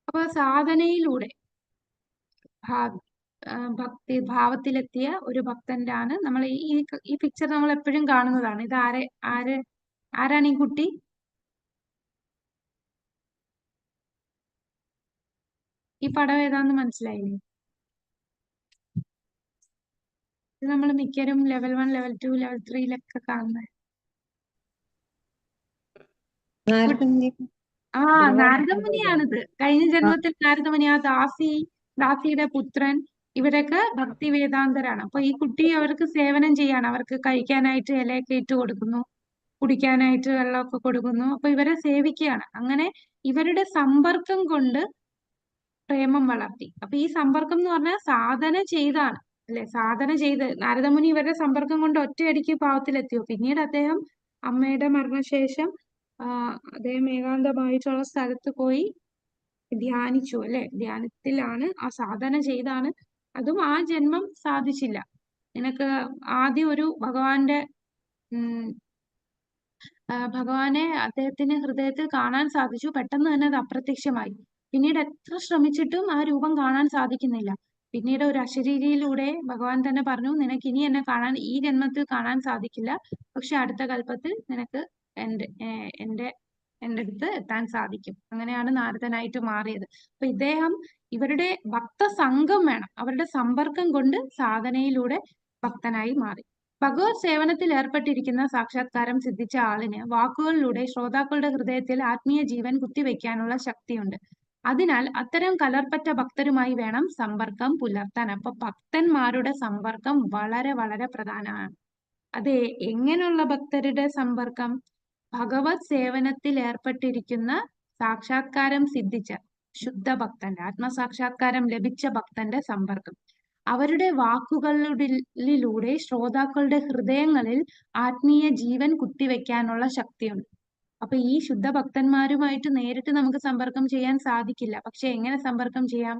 Speaker 1: അപ്പൊ സാധനയിലൂടെ ഭാവത്തിലെത്തിയ ഒരു ഭക്തന്റെ ആണ് നമ്മൾ ഈ പിക്ചർ നമ്മൾ എപ്പോഴും കാണുന്നതാണ്. ഇത് ആരാണ് ഈ കുട്ടി? ഈ പടം ഏതാന്ന് മനസ്സിലായില്ലേ? ഇത് നമ്മൾ മിക്കരും ലെവൽ 1, ലെവൽ 2, ലെവൽ 3 കാണുന്നത്. നാരദമുനിയാണിത്. കഴിഞ്ഞ ജന്മത്തിൽ നാരദമുനി, ആ ദാസിയുടെ പുത്രൻ ഇവരൊക്കെ ഭക്തി വേദാന്തരാണ്. അപ്പൊ ഈ കുട്ടി അവർക്ക് സേവനം ചെയ്യാണ്. അവർക്ക് കഴിക്കാനായിട്ട് ഇലയൊക്കെ ഇട്ട് കൊടുക്കുന്നു, കുടിക്കാനായിട്ട് വെള്ളമൊക്കെ കൊടുക്കുന്നു. അപ്പൊ ഇവരെ സേവിക്കുകയാണ്. അങ്ങനെ ഇവരുടെ സമ്പർക്കം കൊണ്ട് പ്രേമം വളർത്തി. അപ്പൊ ഈ സമ്പർക്കം എന്ന് പറഞ്ഞാൽ സാധന ചെയ്താണ് അല്ലെ? സാധന ചെയ്ത് നാരദമുനി ഇവരുടെ സമ്പർക്കം കൊണ്ട് ഒറ്റയടിക്ക് പാവത്തിലെത്തിയോ? പിന്നീട് അദ്ദേഹം അമ്മയുടെ മരണശേഷം അദ്ദേഹം ഏകാന്തമായിട്ടുള്ള സ്ഥലത്ത് പോയി ധ്യാനിച്ചു അല്ലെ? ധ്യാനത്തിലാണ് ആ സാധന ചെയ്താണ്. അതും ആ ജന്മം സാധിച്ചില്ല. നിനക്ക് ആദ്യം ഒരു ഭഗവാനെ അദ്ദേഹത്തിന് ഹൃദയത്തിൽ കാണാൻ സാധിച്ചു. പെട്ടെന്ന് തന്നെ അത് അപ്രത്യക്ഷമായി. പിന്നീട് എത്ര ശ്രമിച്ചിട്ടും ആ രൂപം കാണാൻ സാധിക്കുന്നില്ല. പിന്നീട് ഒരു അശരീരിയിലൂടെ ഭഗവാൻ തന്നെ പറഞ്ഞു, നിനക്ക് ഇനി എന്നെ കാണാൻ ഈ ജന്മത്തിൽ കാണാൻ സാധിക്കില്ല, പക്ഷെ അടുത്ത കൽപ്പത്തിൽ നിനക്ക് എന്റെ അടുത്ത് എത്താൻ സാധിക്കും. അങ്ങനെയാണ് നാരദനായിട്ട് മാറിയത്. അപ്പൊ ഇദ്ദേഹം ഇവരുടെ ഭക്തസംഘം വേണം, അവരുടെ സമ്പർക്കം കൊണ്ട് സാധനയിലൂടെ ഭക്തനായി മാറി. ഭഗവത് സേവനത്തിൽ ഏർപ്പെട്ടിരിക്കുന്ന സാക്ഷാത്കാരം സിദ്ധിച്ച ആളിന് വാക്കുകളിലൂടെ ശ്രോതാക്കളുടെ ഹൃദയത്തിൽ ആത്മീയ ജീവൻ കുത്തിവെക്കാനുള്ള ശക്തിയുണ്ട്. അതിനാൽ അത്തരം കലർപ്പറ്റ ഭക്തരുമായി വേണം സമ്പർക്കം പുലർത്താൻ. അപ്പൊ ഭക്തന്മാരുടെ സമ്പർക്കം വളരെ വളരെ പ്രധാനമാണ്. അത് എങ്ങനെയുള്ള ഭക്തരുടെ സമ്പർക്കം? ഭഗവത് സേവനത്തിൽ ഏർപ്പെട്ടിരിക്കുന്ന സാക്ഷാത്കാരം സിദ്ധിച്ച ശുദ്ധ ഭക്തന്റെ, ആത്മസാക്ഷാത്കാരം ലഭിച്ച ഭക്തന്റെ സമ്പർക്കം. അവരുടെ വാക്കുകളിലൂടെ ശ്രോതാക്കളുടെ ഹൃദയങ്ങളിൽ ആത്മീയ ജീവൻ കുത്തിവെക്കാനുള്ള ശക്തിയുണ്ട്. അപ്പൊ ഈ ശുദ്ധ ഭക്തന്മാരുമായിട്ട് നേരിട്ട് നമുക്ക് സമ്പർക്കം ചെയ്യാൻ സാധിക്കില്ല. പക്ഷെ എങ്ങനെ സമ്പർക്കം ചെയ്യാം?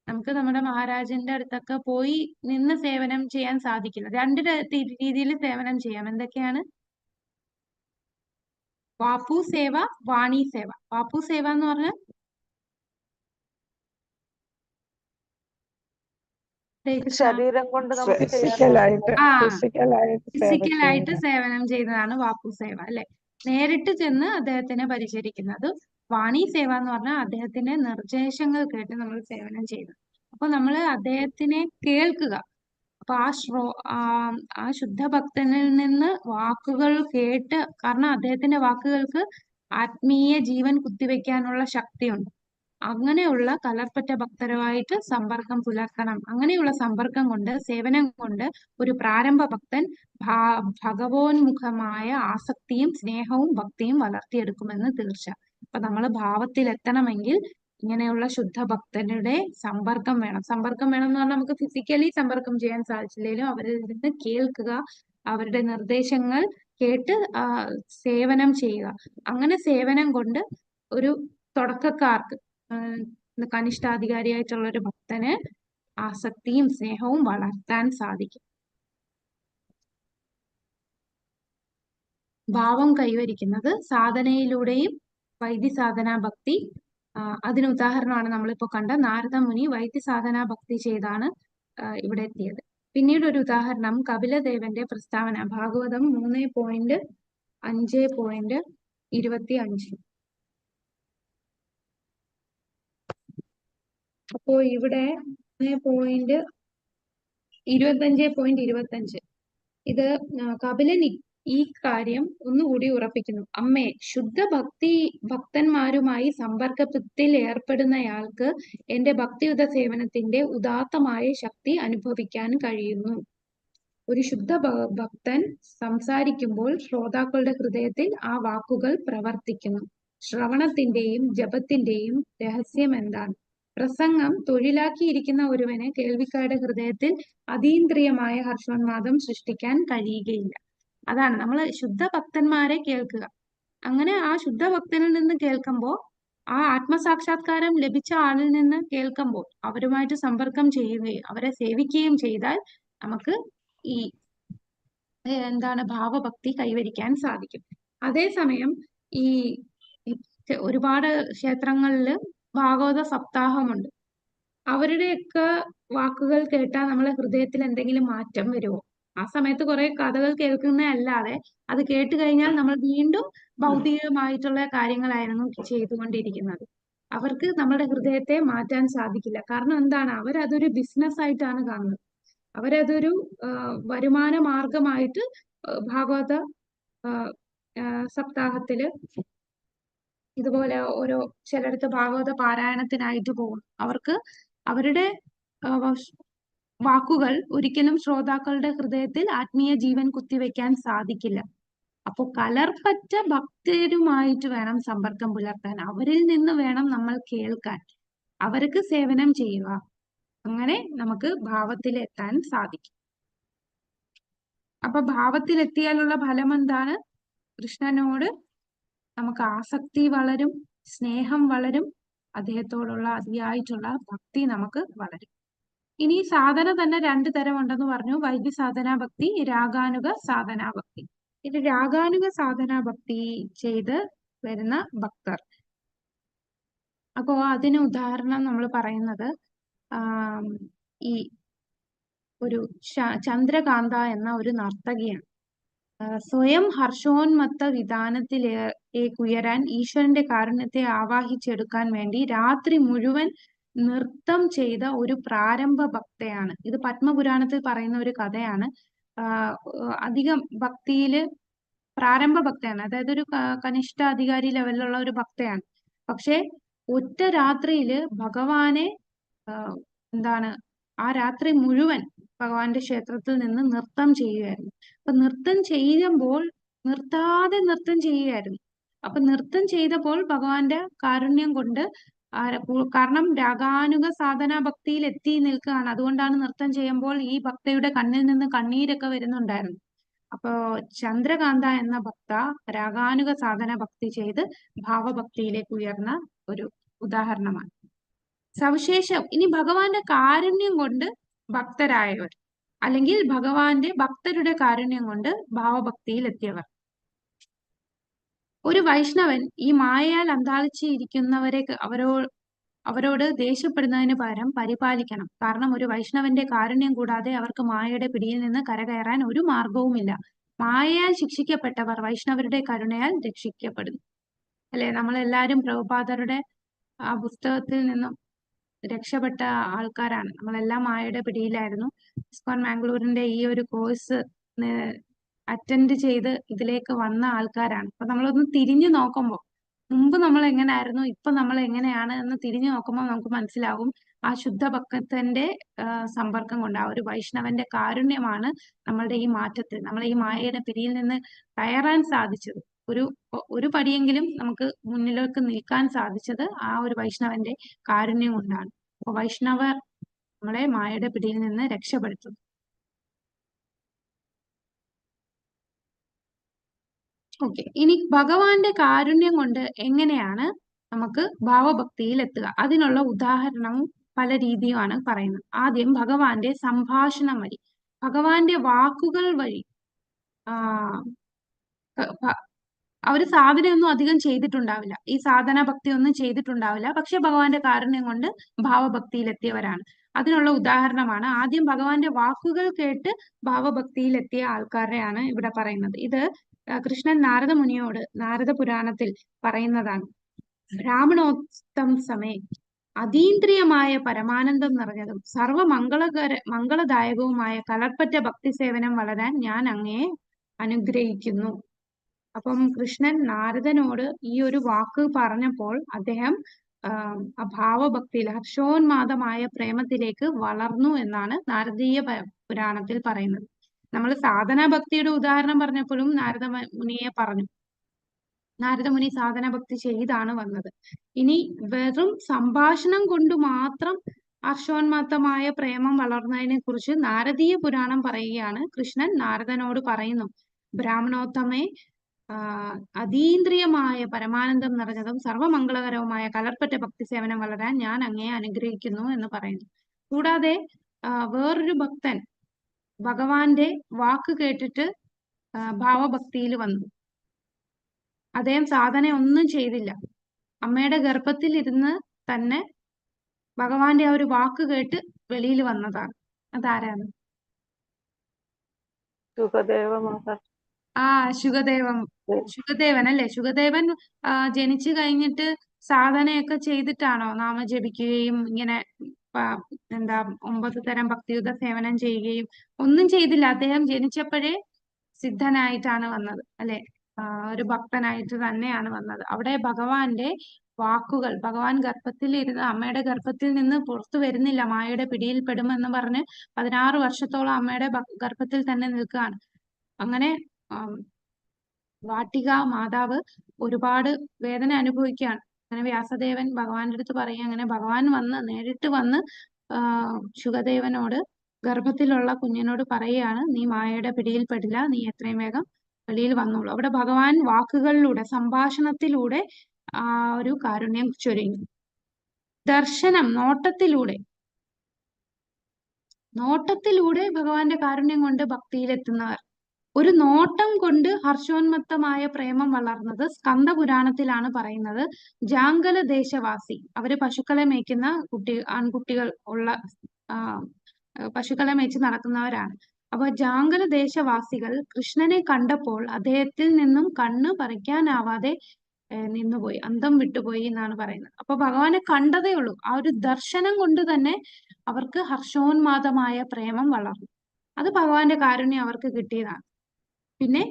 Speaker 1: നമുക്ക് നമ്മുടെ മഹാരാജന്റെ അടുത്തൊക്കെ പോയി നിന്ന് സേവനം ചെയ്യാൻ സാധിക്കില്ല. രണ്ട് രീതിയിൽ സേവനം ചെയ്യാം. എന്തൊക്കെയാണ്? വാപ്പു സേവ, വാണി സേവ. വാപ്പു സേവ എന്ന് പറഞ്ഞാൽ
Speaker 4: ശരീരം കൊണ്ട് നമുക്ക്
Speaker 1: ഫിസിക്കലായിട്ട് സേവനം ചെയ്യുന്നതാണ് വാപ്പു സേവ അല്ലെ? നേരിട്ട് ചെന്ന് അദ്ദേഹത്തിനെ പരിചരിക്കുന്നത്. വാണി സേവ എന്ന് പറഞ്ഞാൽ അദ്ദേഹത്തിന്റെ നിർദ്ദേശങ്ങൾ കേട്ട് നമ്മൾ സേവനം ചെയ്യുന്നത്. അപ്പൊ നമ്മൾ അദ്ദേഹത്തിനെ കേൾക്കുക. അപ്പൊ ആ ശുദ്ധ ഭക്തനിൽ നിന്ന് വാക്കുകൾ കേട്ട്, കാരണം അദ്ദേഹത്തിന്റെ വാക്കുകൾക്ക് ആത്മീയ ജീവൻ കുത്തിവെക്കാനുള്ള ശക്തിയുണ്ട്. അങ്ങനെയുള്ള കലർപ്പറ്റ ഭക്തരുമായിട്ട് സമ്പർക്കം പുലർത്തണം. അങ്ങനെയുള്ള സമ്പർക്കം കൊണ്ട്, സേവനം കൊണ്ട് ഒരു പ്രാരംഭ ഭക്തൻ ഭഗവോന്മുഖമായ ആസക്തിയും സ്നേഹവും ഭക്തിയും വളർത്തിയെടുക്കുമെന്ന് തീർച്ച. അപ്പൊ നമ്മൾ ഭാവത്തിൽ എത്തണമെങ്കിൽ ഇങ്ങനെയുള്ള ശുദ്ധ ഭക്തരുടെ സമ്പർക്കം വേണം. സമ്പർക്കം വേണം എന്ന് പറഞ്ഞാൽ നമുക്ക് ഫിസിക്കലി സമ്പർക്കം ചെയ്യാൻ സാധിച്ചില്ലെങ്കിലും അവരിൽ നിന്ന് കേൾക്കുക, അവരുടെ നിർദ്ദേശങ്ങൾ കേട്ട് സേവനം ചെയ്യുക. അങ്ങനെ സേവനം കൊണ്ട് ഒരു തുടക്കക്കാർക്ക്, കനിഷ്ഠാധികാരിയായിട്ടുള്ള ഒരു ഭക്തന് ആസക്തിയും സ്നേഹവും വളർത്താൻ സാധിക്കും. ഭാവം കൈവരിക്കുന്നത് സാധനയിലൂടെയും വൈദ്യസാധന ഭക്തി. അതിന് ഉദാഹരണമാണ് നമ്മളിപ്പോ കണ്ട നാരദമുനി വൈദ്യസാധന ഭക്തി ചെയ്താണ് ഇവിടെ എത്തിയത്. പിന്നീട് ഒരു ഉദാഹരണം കപിലദേവന്റെ പ്രസ്താവന, ഭാഗവതം 3.5.25. അപ്പോ ഇവിടെ 3.25.25 ഇത് കപിലൻ ഈ കാര്യം ഒന്നുകൂടി ഉറപ്പിക്കുന്നു. അമ്മേ, ശുദ്ധ ഭക്തന്മാരുമായി സമ്പർക്കത്തിൽ ഏർപ്പെടുന്നയാൾക്ക് എന്റെ ഭക്തിയുത സേവനത്തിന്റെ ഉദാത്തമായ ശക്തി അനുഭവിക്കാൻ കഴിയുന്നു. ഒരു ശുദ്ധ ഭക്തൻ സംസാരിക്കുമ്പോൾ ശ്രോതാക്കളുടെ ഹൃദയത്തിൽ ആ വാക്കുകൾ പ്രവർത്തിക്കുന്നു. ശ്രവണത്തിന്റെയും ജപത്തിന്റെയും രഹസ്യം എന്താണ്? പ്രസംഗം തൊഴിലാക്കിയിരിക്കുന്ന ഒരുവന് കേൾവിക്കാരുടെ ഹൃദയത്തിൽ അതീന്ദ്രിയമായ ഹർഷോന്മാദം സൃഷ്ടിക്കാൻ കഴിയുകയില്ല. അതാണ് നമ്മൾ ശുദ്ധ ഭക്തന്മാരെ കേൾക്കുക. അങ്ങനെ ആ ശുദ്ധ ഭക്തനിൽ നിന്ന് കേൾക്കുമ്പോൾ, ആ ആത്മസാക്ഷാത്കാരം ലഭിച്ച ആളിൽ നിന്ന് കേൾക്കുമ്പോൾ അവരുമായിട്ട് സമ്പർക്കം ചെയ്യുകയും അവരെ സേവിക്കുകയും ചെയ്താൽ നമുക്ക് ഈ ഭാവഭക്തി കൈവരിക്കാൻ സാധിക്കും. അതേസമയം ഈ ഒരുപാട് ക്ഷേത്രങ്ങളിൽ ഭാഗവത സപ്താഹമുണ്ട്. അവരുടെയൊക്കെ വാക്കുകൾ കേട്ടാൽ നമ്മളെ ഹൃദയത്തിൽ എന്തെങ്കിലും മാറ്റം വരുമോ? ആ സമയത്ത് കുറെ കഥകൾ കേൾക്കുന്നതല്ലാതെ അത് കേട്ട് കഴിഞ്ഞാൽ നമ്മൾ വീണ്ടും ഭൗതികമായിട്ടുള്ള കാര്യങ്ങളായിരുന്നു ചെയ്തുകൊണ്ടിരിക്കുന്നത്. അവർക്ക് നമ്മുടെ ഹൃദയത്തെ മാറ്റാൻ സാധിക്കില്ല. കാരണം എന്താണ്? അവരതൊരു ബിസിനസ് ആയിട്ടാണ് കാണുന്നത്. അവരതൊരു വരുമാന മാർഗമായിട്ട് ഭാഗവത സപ്താഹത്തില് ഇതുപോലെ ഓരോ ചിലടത്ത് ഭാഗവത പാരായണത്തിനായിട്ട് പോകും. അവർക്ക് അവരുടെ വാക്കുകൾ ഒരിക്കലും ശ്രോതാക്കളുടെ ഹൃദയത്തിൽ ആത്മീയ ജീവൻ കുത്തിവെക്കാൻ സാധിക്കില്ല. അപ്പൊ കലർപ്പറ്റ ഭക്തരുമായിട്ട് വേണം സമ്പർക്കം പുലർത്താൻ. അവരിൽ നിന്ന് വേണം നമ്മൾ കേൾക്കാൻ, അവർക്ക് സേവനം ചെയ്യുക. അങ്ങനെ നമുക്ക് ഭാവത്തിലെത്താൻ സാധിക്കും. അപ്പൊ ഭാവത്തിലെത്തിയാലുള്ള ഫലം എന്താണ്? കൃഷ്ണനോട് നമുക്ക് ആസക്തി വളരും, സ്നേഹം വളരും, അദ്ദേഹത്തോടുള്ള അതിയായിട്ടുള്ള ഭക്തി നമുക്ക് വളരും. ഇനി സാധന തന്നെ 2 തരം ഉണ്ടെന്ന് പറഞ്ഞു. വൈദ്യ സാധനാ ഭക്തി, രാഗാനുഗ സാധനാ ഭക്തി. ഇത് രാഗാനുഗ സാധനാ ഭക്തി ചെയ്ത് വരുന്ന ഭക്തർ. അപ്പോ അതിന് ഉദാഹരണം നമ്മൾ പറയുന്നത് ഈ ഒരു ചന്ദ്രകാന്ത എന്ന ഒരു നർത്തകിയാണ്. സ്വയം ഹർഷോന്മത്ത വിധാനത്തിലേക്കുയരാൻ ഈശ്വരന്റെ കാരുണ്യത്തെ ആവാഹിച്ചെടുക്കാൻ വേണ്ടി രാത്രി മുഴുവൻ നൃത്തം ചെയ്ത ഒരു പ്രാരംഭ ഭക്തയാണ്. ഇത് പത്മപുരാണത്തിൽ പറയുന്ന ഒരു കഥയാണ്. അധികം ഭക്തിയില് പ്രാരംഭ ഭക്തയാണ്, അതായത് ഒരു കനിഷ്ഠ അധികാരി ലെവലിലുള്ള ഒരു ഭക്തയാണ്. പക്ഷെ ഒറ്റ രാത്രിയില് ഭഗവാനെ ആ രാത്രി മുഴുവൻ ഭഗവാന്റെ ക്ഷേത്രത്തിൽ നിന്ന് നൃത്തം ചെയ്യുകയായിരുന്നു. അപ്പൊ നൃത്തം ചെയ്യുമ്പോൾ നിർത്താതെ നൃത്തം ചെയ്യുകയായിരുന്നു. അപ്പൊ നൃത്തം ചെയ്തപ്പോൾ ഭഗവാന്റെ കാരുണ്യം കൊണ്ട്, കാരണം രാഗാനുഗ സാധനാ ഭക്തിയിൽ എത്തി നിൽക്കുകയാണ്, അതുകൊണ്ടാണ് നൃത്തം ചെയ്യുമ്പോൾ ഈ ഭക്തയുടെ കണ്ണിൽ നിന്ന് കണ്ണീരൊക്കെ വരുന്നുണ്ടായിരുന്നു. അപ്പോ ചന്ദ്രകാന്ത എന്ന ഭക്ത രാഗാനുഗ സാധന ഭക്തി ചെയ്ത് ഭാവഭക്തിയിലേക്ക് ഉയർന്ന ഒരു ഉദാഹരണമാണ്. സവിശേഷം ഇനി ഭഗവാന്റെ കാരുണ്യം കൊണ്ട് ഭക്തരായവർ, അല്ലെങ്കിൽ ഭഗവാന്റെ ഭക്തരുടെ കാരുണ്യം കൊണ്ട് ഭാവഭക്തിയിൽ എത്തിയവർ. ഒരു വൈഷ്ണവൻ ഈ മായയാൽ അന്താളിച്ചിരിക്കുന്നവരെ അവരോട് ദേഷ്യപ്പെടുന്നതിന് പകരം പരിപാലിക്കണം. കാരണം ഒരു വൈഷ്ണവന്റെ കാരുണ്യം കൂടാതെ അവർക്ക് മായയുടെ പിടിയിൽ നിന്ന് കരകയറാൻ ഒരു മാർഗവുമില്ല. മായയാൽ ശിക്ഷിക്കപ്പെട്ടവർ വൈഷ്ണവരുടെ കരുണയാൽ രക്ഷിക്കപ്പെടുന്നു. അല്ലെ, നമ്മളെല്ലാരും പ്രഭുപാദരുടെ ആ പുസ്തകത്തിൽ നിന്നും രക്ഷപ്പെട്ട ആൾക്കാരാണ്. നമ്മളെല്ലാം മായയുടെ പിടിയിലായിരുന്നു. ഇസ്കോൺ മാംഗ്ലൂരിന്റെ ഈ ഒരു കോഴ്സ് അറ്റൻഡ് ചെയ്ത് ഇതിലേക്ക് വന്ന ആൾക്കാരാണ്. അപ്പൊ നമ്മളൊന്ന് തിരിഞ്ഞു നോക്കുമ്പോൾ, മുമ്പ് നമ്മൾ എങ്ങനെയായിരുന്നു, ഇപ്പൊ നമ്മൾ എങ്ങനെയാണ് എന്ന് തിരിഞ്ഞു നോക്കുമ്പോൾ നമുക്ക് മനസ്സിലാവും, ആ ശുദ്ധ ഭക്തന്റെ സമ്പർക്കം കൊണ്ട്, ആ ഒരു വൈഷ്ണവന്റെ കാരുണ്യമാണ് നമ്മളുടെ ഈ മാറ്റത്തിൽ, നമ്മളെ ഈ മായയുടെ പിടിയിൽ നിന്ന് കയറാൻ സാധിച്ചത്. ഒരു പടിയെങ്കിലും നമുക്ക് മുന്നിലേക്ക് നിൽക്കാൻ സാധിച്ചത് ആ ഒരു വൈഷ്ണവന്റെ കാരുണ്യം കൊണ്ടാണ്. അപ്പൊ വൈഷ്ണവർ നമ്മളെ മായയുടെ പിടിയിൽ നിന്ന് രക്ഷപ്പെടുത്തുന്നു. ഓക്കെ, ഇനി ഭഗവാന്റെ കാരുണ്യം കൊണ്ട് എങ്ങനെയാണ് നമുക്ക് ഭാവഭക്തിയിൽ എത്തുക? അതിനുള്ള ഉദാഹരണവും പല രീതിയുമാണ് പറയുന്നത്. ആദ്യം ഭഗവാന്റെ സംഭാഷണം വഴി, ഭഗവാന്റെ വാക്കുകൾ വഴി. അവര് സാധനയൊന്നും അധികം ചെയ്തിട്ടുണ്ടാവില്ല, ഈ സാധന ഭക്തി ഒന്നും ചെയ്തിട്ടുണ്ടാവില്ല, പക്ഷെ ഭഗവാന്റെ കാരുണ്യം കൊണ്ട് ഭാവഭക്തിയിലെത്തിയവരാണ്. അതിനുള്ള ഉദാഹരണമാണ് ആദ്യം ഭഗവാന്റെ വാക്കുകൾ കേട്ട് ഭാവഭക്തിയിലെത്തിയ ആൾക്കാരെയാണ് ഇവിടെ പറയുന്നത്. ഇത് കൃഷ്ണൻ നാരദ മുനിയോട് നാരദ പുരാണത്തിൽ പറയുന്നതാണ്. ബ്രാഹ്മണോത്തം സമയം അതീന്ദ്രിയമായ പരമാനന്ദം നിറഞ്ഞതും മംഗളദായകവുമായ കലർപ്പറ്റ ഭക്തി സേവനം വളരാൻ ഞാൻ അങ്ങയെ അനുഗ്രഹിക്കുന്നു. അപ്പം കൃഷ്ണൻ നാരദനോട് ഈ ഒരു വാക്ക് പറഞ്ഞപ്പോൾ അദ്ദേഹം ആ ഭാവഭക്തിയിൽ ഹർഷോന്മാദമായ പ്രേമത്തിലേക്ക് വളർന്നു എന്നാണ് നാരദീയ പുരാണത്തിൽ പറയുന്നത്. നമ്മൾ സാധനാ ഭക്തിയുടെ ഉദാഹരണം പറഞ്ഞപ്പോഴും നാരദ മുനിയെ പറഞ്ഞു. നാരദ മുനി സാധന ഭക്തി ചെയ്താണ് വന്നത്. ഇനി വെറും സംഭാഷണം കൊണ്ട് മാത്രം ഹർഷോന്മാദമായ പ്രേമം വളർന്നതിനെ കുറിച്ച് നാരദീയ പുരാണം പറയുകയാണ്. കൃഷ്ണൻ നാരദനോട് പറയുന്നു, ബ്രാഹ്മണോത്തമേ, അതീന്ദ്രിയമായ പരമാനന്ദം നിറഞ്ഞതും സർവമംഗളകരവുമായ കലർപ്പറ്റ ഭക്തി സേവനം വളരാൻ ഞാൻ അങ്ങയെ അനുഗ്രഹിക്കുന്നു എന്ന് പറയുന്നു. കൂടാതെ വേറൊരു ഭക്തൻ ഭഗവാന്റെ വാക്ക് കേട്ടിട്ട് ഭാവഭക്തിയിൽ വന്നു. അദ്ദേഹം സാധന ഒന്നും ചെയ്തില്ല, അമ്മയുടെ ഗർഭത്തിൽ ഇരുന്ന് തന്നെ ഭഗവാന്റെ ആ ഒരു വാക്ക് കേട്ട് വെളിയിൽ വന്നതാണ്. അതാരാണ്? ശുഗദേവൻ അല്ലെ. ശുഗദേവൻ ജനിച്ചു കഴിഞ്ഞിട്ട് സാധനയൊക്കെ ചെയ്തിട്ടാണോ നാമ ജപിക്കുകയും ഇങ്ങനെ 9 തരം ഭക്തിയുത സേവനം ചെയ്യുകയും ഒന്നും ചെയ്തില്ല. അദ്ദേഹം ജനിച്ചപ്പോഴേ സിദ്ധനായിട്ടാണ് വന്നത്, അല്ലെ, ഒരു ഭക്തനായിട്ട് തന്നെയാണ് വന്നത്. അവിടെ ഭഗവാന്റെ വാക്കുകൾ ഭഗവാൻ ഗർഭത്തിൽ ഇരുന്ന് അമ്മയുടെ ഗർഭത്തിൽ നിന്ന് പുറത്തു വരുന്നില്ല, മായയുടെ പിടിയിൽപ്പെടുമെന്ന് പറഞ്ഞ് 16 വർഷത്തോളം അമ്മയുടെ ഗർഭത്തിൽ തന്നെ നിൽക്കുകയാണ്. അങ്ങനെ വാട്ടിക മാതാവ് ഒരുപാട് വേദന അനുഭവിക്കുകയാണ്. അങ്ങനെ വ്യാസദേവൻ ഭഗവാന്റെ അടുത്ത് പറയും. അങ്ങനെ ഭഗവാൻ നേരിട്ട് വന്ന് ശുകദേവനോട് ഗർഭത്തിലുള്ള കുഞ്ഞിനോട് പറയുകയാണ്, നീ മായയുടെ പിടിയിൽപ്പെടില്ല, നീ എത്രയും വേഗം വെളിയിൽ വന്നോളൂ. അവിടെ ഭഗവാൻ വാക്കുകളിലൂടെ സംഭാഷണത്തിലൂടെ ഒരു കാരുണ്യം ചൊരിഞ്ഞു. ദർശനം, നോട്ടത്തിലൂടെ ഭഗവാന്റെ കാരുണ്യം കൊണ്ട് ഭക്തിയിലെത്തുന്നവർ. ഒരു നോട്ടം കൊണ്ട് ഹർഷോന്മത്തമായ പ്രേമം വളർന്നത് സ്കന്ദപുരാണത്തിലാണ് പറയുന്നത്. ജാങ്കല ദേശവാസി, അവര് പശുക്കളെ മേയ്ക്കുന്ന ആൺകുട്ടികൾ ഉള്ള പശുക്കളെ മേയ്ച്ച് നടക്കുന്നവരാണ്. അപ്പൊ ജാങ്കല ദേശവാസികൾ കൃഷ്ണനെ കണ്ടപ്പോൾ അദ്ദേഹത്തിൽ നിന്നും കണ്ണ് പറിക്കാനാവാതെ നിന്നുപോയി, അന്തം വിട്ടുപോയി എന്നാണ് പറയുന്നത്. അപ്പൊ ഭഗവാനെ കണ്ടതേ ഉള്ളൂ. ആ ഒരു ദർശനം കൊണ്ട് തന്നെ അവർക്ക് ഹർഷോന്മാദമായ പ്രേമം വളർന്നു. അത് ഭഗവാന്റെ കാരുണ്യം അവർക്ക് കിട്ടിയതാണ്. പിന്നെ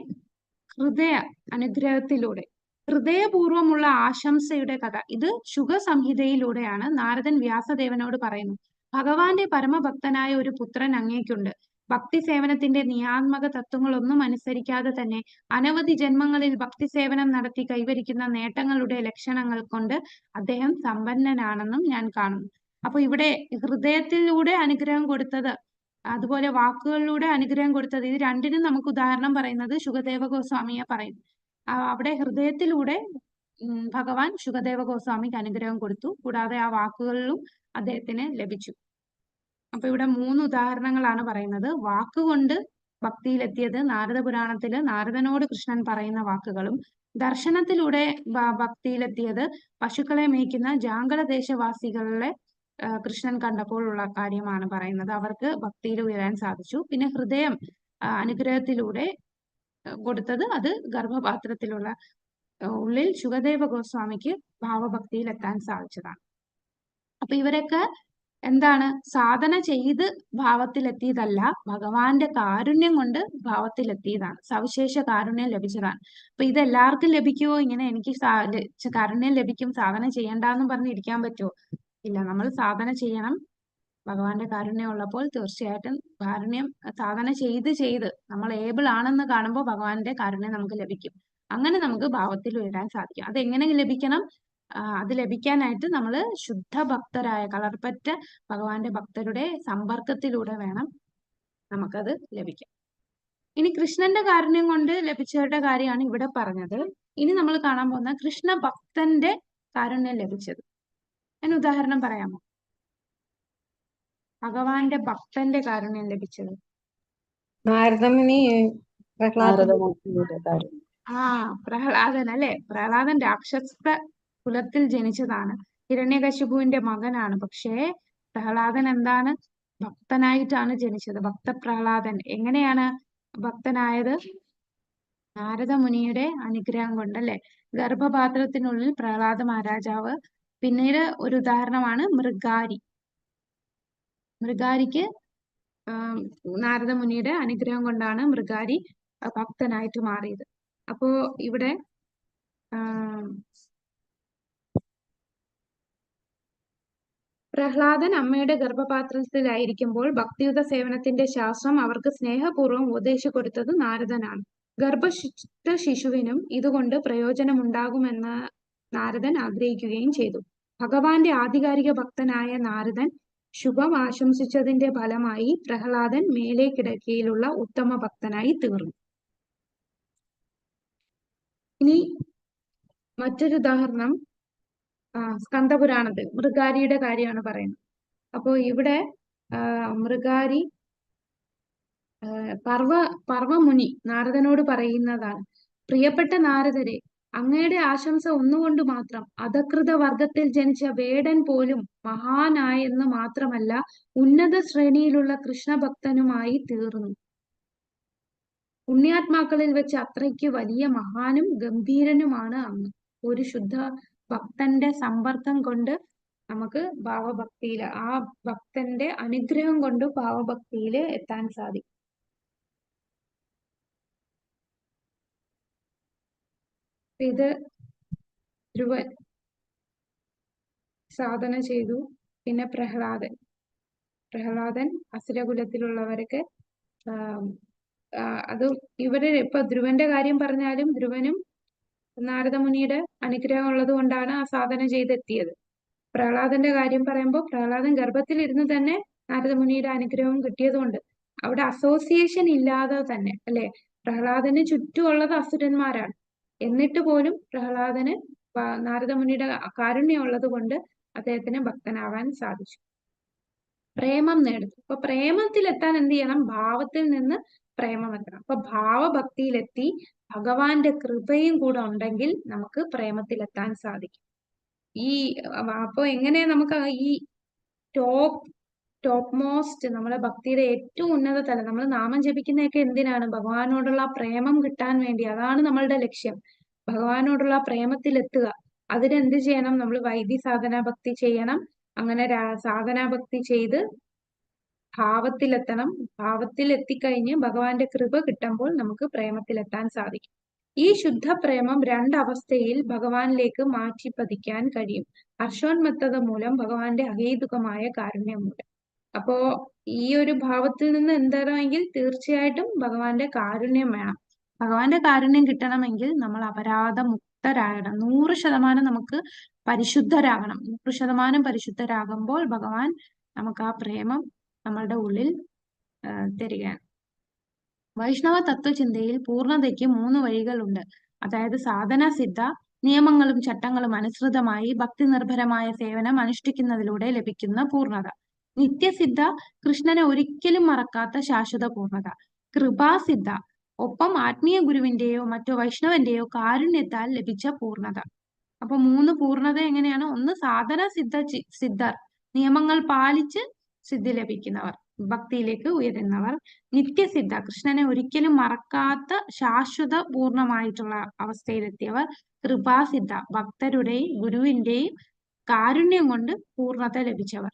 Speaker 1: ഹൃദയപൂർവമുള്ള ആശംസയുടെ കഥ. ഇത് ശുഗസംഹിതയിലൂടെയാണ് നാരദൻ വ്യാസദേവനോട് പറയുന്നു. ഭഗവാന്റെ പരമഭക്തനായ ഒരു പുത്രൻ അങ്ങേക്കുണ്ട്. ഭക്തി സേവനത്തിന്റെ നിയാത്മക തത്വങ്ങളൊന്നും അനുസരിക്കാതെ തന്നെ അനവധി ജന്മങ്ങളിൽ ഭക്തി സേവനം നടത്തി കൈവരിക്കുന്ന നേട്ടങ്ങളുടെ ലക്ഷണങ്ങൾ കൊണ്ട് അദ്ദേഹം സമ്പന്നനാണെന്നും ഞാൻ കാണുന്നു. അപ്പൊ ഇവിടെ ഹൃദയത്തിലൂടെ അനുഗ്രഹം കൊടുത്തത്, അതുപോലെ വാക്കുകളിലൂടെ അനുഗ്രഹം കൊടുത്തത്, ഇത് രണ്ടിനും നമുക്ക് ഉദാഹരണം പറയുന്നത് ശുകദേവ ഗോസ്വാമിയെ പറയുന്നു. അവിടെ ഹൃദയത്തിലൂടെ ഭഗവാൻ ശുകദേവ ഗോസ്വാമിക്ക് അനുഗ്രഹം കൊടുത്തു, കൂടാതെ ആ വാക്കുകളിലും അദ്ദേഹത്തിന് ലഭിച്ചു. അപ്പൊ ഇവിടെ 3 ഉദാഹരണങ്ങളാണ് പറയുന്നത്. വാക്കുകൊണ്ട് ഭക്തിയിലെത്തിയത് നാരദ പുരാണത്തില് നാരദനോട് കൃഷ്ണൻ പറയുന്ന വാക്കുകളും, ദർശനത്തിലൂടെ ഭക്തിയിലെത്തിയത് പശുക്കളെ മേയ്ക്കുന്ന ജാങ്കല ദേശവാസികളെ കൃഷ്ണൻ കണ്ടപ്പോഴുള്ള കാര്യമാണ് പറയുന്നത്. അവർക്ക് ഭക്തിയിൽ ഉയരാൻ സാധിച്ചു. പിന്നെ ഹൃദയം അനുഗ്രഹത്തിലൂടെ കൊടുത്തത്, അത് ഗർഭപാത്രത്തിലുള്ള ഉള്ളിൽ ശുകദേവ ഗോസ്വാമിക്ക് ഭാവഭക്തിയിൽ എത്താൻ സാധിച്ചതാണ്. അപ്പൊ ഇവരൊക്കെ എന്താണ്, സാധന ചെയ്ത് ഭാവത്തിലെത്തിയതല്ല, ഭഗവാന്റെ കാരുണ്യം കൊണ്ട് ഭാവത്തിലെത്തിയതാണ്, സവിശേഷ കാരുണ്യം ലഭിച്ചതാണ്. അപ്പൊ ഇത് എല്ലാവർക്കും ലഭിക്കുമോ? ഇങ്ങനെ എനിക്ക് കാരുണ്യം ലഭിക്കും, സാധന ചെയ്യണ്ടെന്നും പറഞ്ഞ് ഇരിക്കാൻ പറ്റുമോ? ഇല്ല, നമ്മൾ സാധന ചെയ്യണം. ഭഗവാന്റെ കാരുണ്യം ഉള്ളപ്പോൾ തീർച്ചയായിട്ടും സാധന ചെയ്ത് നമ്മൾ ഏബിൾ ആണെന്ന് കാണുമ്പോൾ ഭഗവാന്റെ കാരുണ്യം നമുക്ക് ലഭിക്കും. അങ്ങനെ നമുക്ക് ഭാവത്തിൽ ഉയരാൻ സാധിക്കും. അതെങ്ങനെ ലഭിക്കണം? അത് ലഭിക്കാനായിട്ട് നമ്മൾ ശുദ്ധ ഭക്തരായ കളർപ്പറ്റ ഭഗവാന്റെ ഭക്തരുടെ സമ്പർക്കത്തിലൂടെ വേണം നമുക്കത് ലഭിക്കാൻ. ഇനി കൃഷ്ണന്റെ കാരുണ്യം കൊണ്ട് ലഭിച്ചവരുടെ കാര്യമാണ് ഇവിടെ പറഞ്ഞത്. ഇനി നമ്മൾ കാണാൻ പോകുന്ന കൃഷ്ണ ഭക്തന്റെ കാരുണ്യം ലഭിച്ചത്. അതിന് ഉദാഹരണം പറയാമോ? ഭഗവാന്റെ ഭക്തന്റെ കാരുണ്യം ലഭിച്ചത്.
Speaker 4: നാരദമുനി
Speaker 1: പ്രഹ്ലാദൻ അല്ലെ. പ്രഹ്ലാദൻ രാക്ഷസ കുലത്തിൽ ജനിച്ചതാണ്, ഹിരണ്യകശിപുവിന്റെ മകനാണ്. പക്ഷേ പ്രഹ്ലാദൻ എന്താണ്? ഭക്തനായിട്ടാണ് ജനിച്ചത്. ഭക്ത പ്രഹ്ലാദൻ. എങ്ങനെയാണ് ഭക്തനായത്? നാരദ മുനിയുടെ അനുഗ്രഹം കൊണ്ടല്ലേ. ഗർഭപാത്രത്തിനുള്ളിൽ പ്രഹ്ലാദ മഹാരാജാവ്. പിന്നീട് ഒരു ഉദാഹരണമാണ് മൃഗാരിക്ക് നാരദ മുനിയുടെ അനുഗ്രഹം കൊണ്ടാണ് മൃഗാരി ഭക്തനായിട്ട് മാറിയത്. അപ്പോ ഇവിടെ പ്രഹ്ലാദൻ അമ്മയുടെ ഗർഭപാത്രത്തിലായിരിക്കുമ്പോൾ ഭക്തിയുത സേവനത്തിന്റെ ശാസ്ത്രം അവർക്ക് സ്നേഹപൂർവ്വം ഉപദേശിച്ചു കൊടുത്തത് നാരദനാണ്. ഗർഭസ്ഥ ശിശുവിനും ഇതുകൊണ്ട് പ്രയോജനമുണ്ടാകുമെന്ന് നാരദൻ ആഗ്രഹിക്കുകയും ചെയ്തു. ഭഗവാന്റെ ആധികാരിക ഭക്തനായ നാരദൻ ശുഭം ആശംസിച്ചതിന്റെ ഫലമായി പ്രഹ്ലാദൻ മേലെ കിടക്കയിലുള്ള ഉത്തമ ഭക്തനായി തീർന്നു. ഇനി മറ്റൊരു ഉദാഹരണം സ്കന്ദപുരാണത്തിൽ മൃഗാരിയുടെ കാര്യമാണ് പറയുന്നത്. അപ്പോ ഇവിടെ മൃഗാരി പർവമുനി നാരദനോട് പറയുന്നതാണ്, പ്രിയപ്പെട്ട നാരദരെ, അങ്ങയുടെ ആശംസ ഒന്നുകൊണ്ട് മാത്രം അധകൃത വർഗത്തിൽ ജനിച്ച വേടൻ പോലും മഹാനായെന്ന് മാത്രമല്ല ഉന്നത ശ്രേണിയിലുള്ള കൃഷ്ണഭക്തനുമായി തീർന്നു. പുണ്യാത്മാക്കളിൽ വെച്ച് അത്രയ്ക്ക് വലിയ മഹാനും ഗംഭീരനുമാണ് അങ്ങ്. ഒരു ശുദ്ധ ഭക്തന്റെ സമ്പർക്കം കൊണ്ട് നമുക്ക് ഭാവഭക്തിയിൽ, ആ ഭക്തന്റെ അനുഗ്രഹം കൊണ്ട് ഭാവഭക്തിയിൽ എത്താൻ സാധിക്കും. ഇത് സാധന ചെയ്തു. പിന്നെ പ്രഹ്ലാദൻ അസുരകുലത്തിലുള്ളവർക്ക് അത് ഇവര് ഇപ്പൊ ധ്രുവന്റെ കാര്യം പറഞ്ഞാലും ധ്രുവനും നാരദമുനിയുടെ അനുഗ്രഹം ഉള്ളത് കൊണ്ടാണ് ആ സാധന ചെയ്തെത്തിയത്. പ്രഹ്ലാദന്റെ കാര്യം പറയുമ്പോൾ പ്രഹ്ലാദൻ ഗർഭത്തിലിരുന്ന് തന്നെ നാരദമുനിയുടെ അനുഗ്രഹം കിട്ടിയതുകൊണ്ട് അവിടെ അസോസിയേഷൻ ഇല്ലാതെ തന്നെ അല്ലെ, പ്രഹ്ലാദന് ചുറ്റുമുള്ളത് അസുരന്മാരാണ്. എന്നിട്ട് പോലും പ്രഹ്ലാദന് നാരദമുനിയുടെ കാരുണ്യം ഉള്ളത് കൊണ്ട് അദ്ദേഹത്തിന് ഭക്തനാവാൻ സാധിച്ചു, പ്രേമം നേടുന്നു. അപ്പൊ പ്രേമത്തിലെത്താൻ എന്ത് ചെയ്യണം? ഭാവത്തിൽ നിന്ന് പ്രേമം എത്തണം. അപ്പൊ ഭാവഭക്തിയിലെത്തി ഭഗവാന്റെ കൃപയും കൂടെ ഉണ്ടെങ്കിൽ നമുക്ക് പ്രേമത്തിലെത്താൻ സാധിക്കും. അപ്പൊ എങ്ങനെ നമുക്ക് ഈ ടോപ്പ് മോസ്റ്റ് നമ്മളെ ഭക്തിയുടെ ഏറ്റവും ഉന്നത തലം, നമ്മൾ നാമം ജപിക്കുന്നതൊക്കെ എന്തിനാണ്? ഭഗവാനോടുള്ള പ്രേമം കിട്ടാൻ വേണ്ടി. അതാണ് നമ്മളുടെ ലക്ഷ്യം, ഭഗവാനോടുള്ള പ്രേമത്തിലെത്തുക. അതിനെന്ത് ചെയ്യണം? നമ്മൾ വൈദ്യ സാധനാ ഭക്തി ചെയ്യണം. അങ്ങനെ സാധനാ ഭക്തി ചെയ്ത് ഭാവത്തിലെത്തണം. ഭാവത്തിൽ എത്തിക്കഴിഞ്ഞ് ഭഗവാന്റെ കൃപ കിട്ടുമ്പോൾ നമുക്ക് പ്രേമത്തിലെത്താൻ സാധിക്കും. ഈ ശുദ്ധ പ്രേമം രണ്ടവസ്ഥയിൽ ഭഗവാനിലേക്ക് മാറ്റി പതിക്കാൻ കഴിയും. ഹർഷോന്മത്തത മൂലം, ഭഗവാന്റെ അഹേതുകമായ കാരുണ്യം മൂലം. അപ്പോ ഈ ഒരു ഭാവത്തിൽ നിന്ന് എന്താണെങ്കിൽ തീർച്ചയായിട്ടും ഭഗവാന്റെ കാരുണ്യം വേണം. ഭഗവാന്റെ കാരുണ്യം കിട്ടണമെങ്കിൽ നമ്മൾ അപരാധ മുക്തരാകണം. 100% നമുക്ക് പരിശുദ്ധരാകണം. 100% പരിശുദ്ധരാകുമ്പോൾ ഭഗവാൻ നമുക്ക് ആ പ്രേമം നമ്മളുടെ ഉള്ളിൽ തരികയാണ്. വൈഷ്ണവ തത്വചിന്തയിൽ പൂർണ്ണതയ്ക്ക് 3 വഴികളുണ്ട്. അതായത് സാധന സിദ്ധ, നിയമങ്ങളും ചട്ടങ്ങളും അനുസൃതമായി ഭക്തി നിർഭരമായ സേവനം അനുഷ്ഠിക്കുന്നതിലൂടെ ലഭിക്കുന്ന പൂർണ്ണത. നിത്യസിദ്ധ, കൃഷ്ണനെ ഒരിക്കലും മറക്കാത്ത ശാശ്വത പൂർണ്ണത. കൃപാസിദ്ധ, ഒപ്പം ആത്മീയ ഗുരുവിന്റെയോ മറ്റോ വൈഷ്ണവന്റെയോ കാരുണ്യത്താൽ ലഭിച്ച പൂർണ്ണത. അപ്പൊ 3 പൂർണ്ണത എങ്ങനെയാണ്? ഒന്ന് സാധന സിദ്ധർ, നിയമങ്ങൾ പാലിച്ച് സിദ്ധി ലഭിക്കുന്നവർ, ഭക്തിയിലേക്ക് ഉയരുന്നവർ. നിത്യസിദ്ധ, കൃഷ്ണനെ ഒരിക്കലും മറക്കാത്ത ശാശ്വത പൂർണ്ണമായിട്ടുള്ള അവസ്ഥയിലെത്തിയവർ. കൃപാസിദ്ധ, ഭക്തരുടെയും ഗുരുവിന്റെയും കാരുണ്യം കൊണ്ട് പൂർണ്ണത ലഭിച്ചവർ.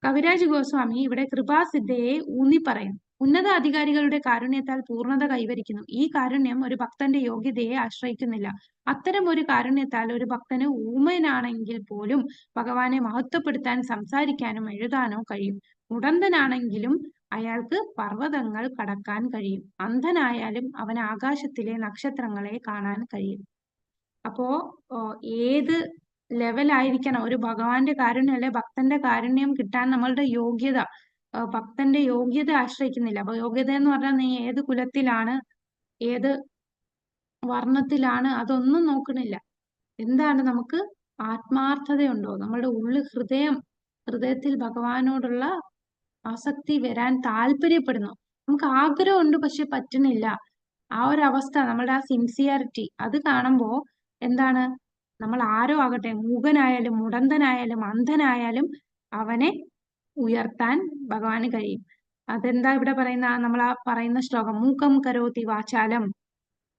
Speaker 1: കവിരാജ് ഗോസ്വാമി ഇവിടെ കൃപാസിദ്ധയെ ഊന്നി പറയുന്നു. ഉന്നത അധികാരികളുടെ കാരുണ്യത്താൽ പൂർണ്ണത കൈവരിക്കുന്നു. ഈ കാരുണ്യം ഒരു ഭക്തന്റെ യോഗ്യതയെ ആശ്രയിക്കുന്നില്ല. അത്തരം ഒരു കാരുണ്യത്താൽ ഒരു ഭക്തന് ഊമനാണെങ്കിൽ പോലും ഭഗവാനെ മഹത്വപ്പെടുത്താൻ സംസാരിക്കാനും എഴുതാനോ കഴിയും. മുടന്തനാണെങ്കിലും അയാൾക്ക് പർവ്വതങ്ങൾ കടക്കാൻ കഴിയും. അന്ധനായാലും അവന് ആകാശത്തിലെ നക്ഷത്രങ്ങളെ കാണാൻ കഴിയും. അപ്പോ ഏത് ലെവലായിരിക്കണം ഒരു ഭഗവാന്റെ കാരുണ്യം അല്ലെ ഭക്തന്റെ കാരുണ്യം കിട്ടാൻ നമ്മളുടെ യോഗ്യത, ഭക്തന്റെ യോഗ്യത ആശ്രയിക്കുന്നില്ല. അപ്പൊ യോഗ്യത എന്ന് പറഞ്ഞാൽ നീ ഏത് കുലത്തിലാണ്, ഏത് വർണ്ണത്തിലാണ്, അതൊന്നും നോക്കണില്ല. എന്താണ്? നമുക്ക് ആത്മാർത്ഥതയുണ്ടോ? നമ്മളുടെ ഹൃദയത്തിൽ ഭഗവാനോടുള്ള ആസക്തി വരാൻ താല്പര്യപ്പെടുന്നു. നമുക്ക് ആഗ്രഹമുണ്ട്, പക്ഷെ പറ്റുന്നില്ല. ആ ഒരു അവസ്ഥ, നമ്മളുടെ ആ സിൻസിയറിറ്റി, അത് കാണുമ്പോ എന്താണ്? നമ്മൾ ആരോ ആകട്ടെ, മൂകനായാലും മുടന്തനായാലും അന്ധനായാലും അവനെ ഉയർത്താൻ ഭഗവാന് കഴിയും. അതെന്താ ഇവിടെ പറയുന്ന? നമ്മൾ ആ പറയുന്ന ശ്ലോകം, മൂകം കരോതി വാചാലം,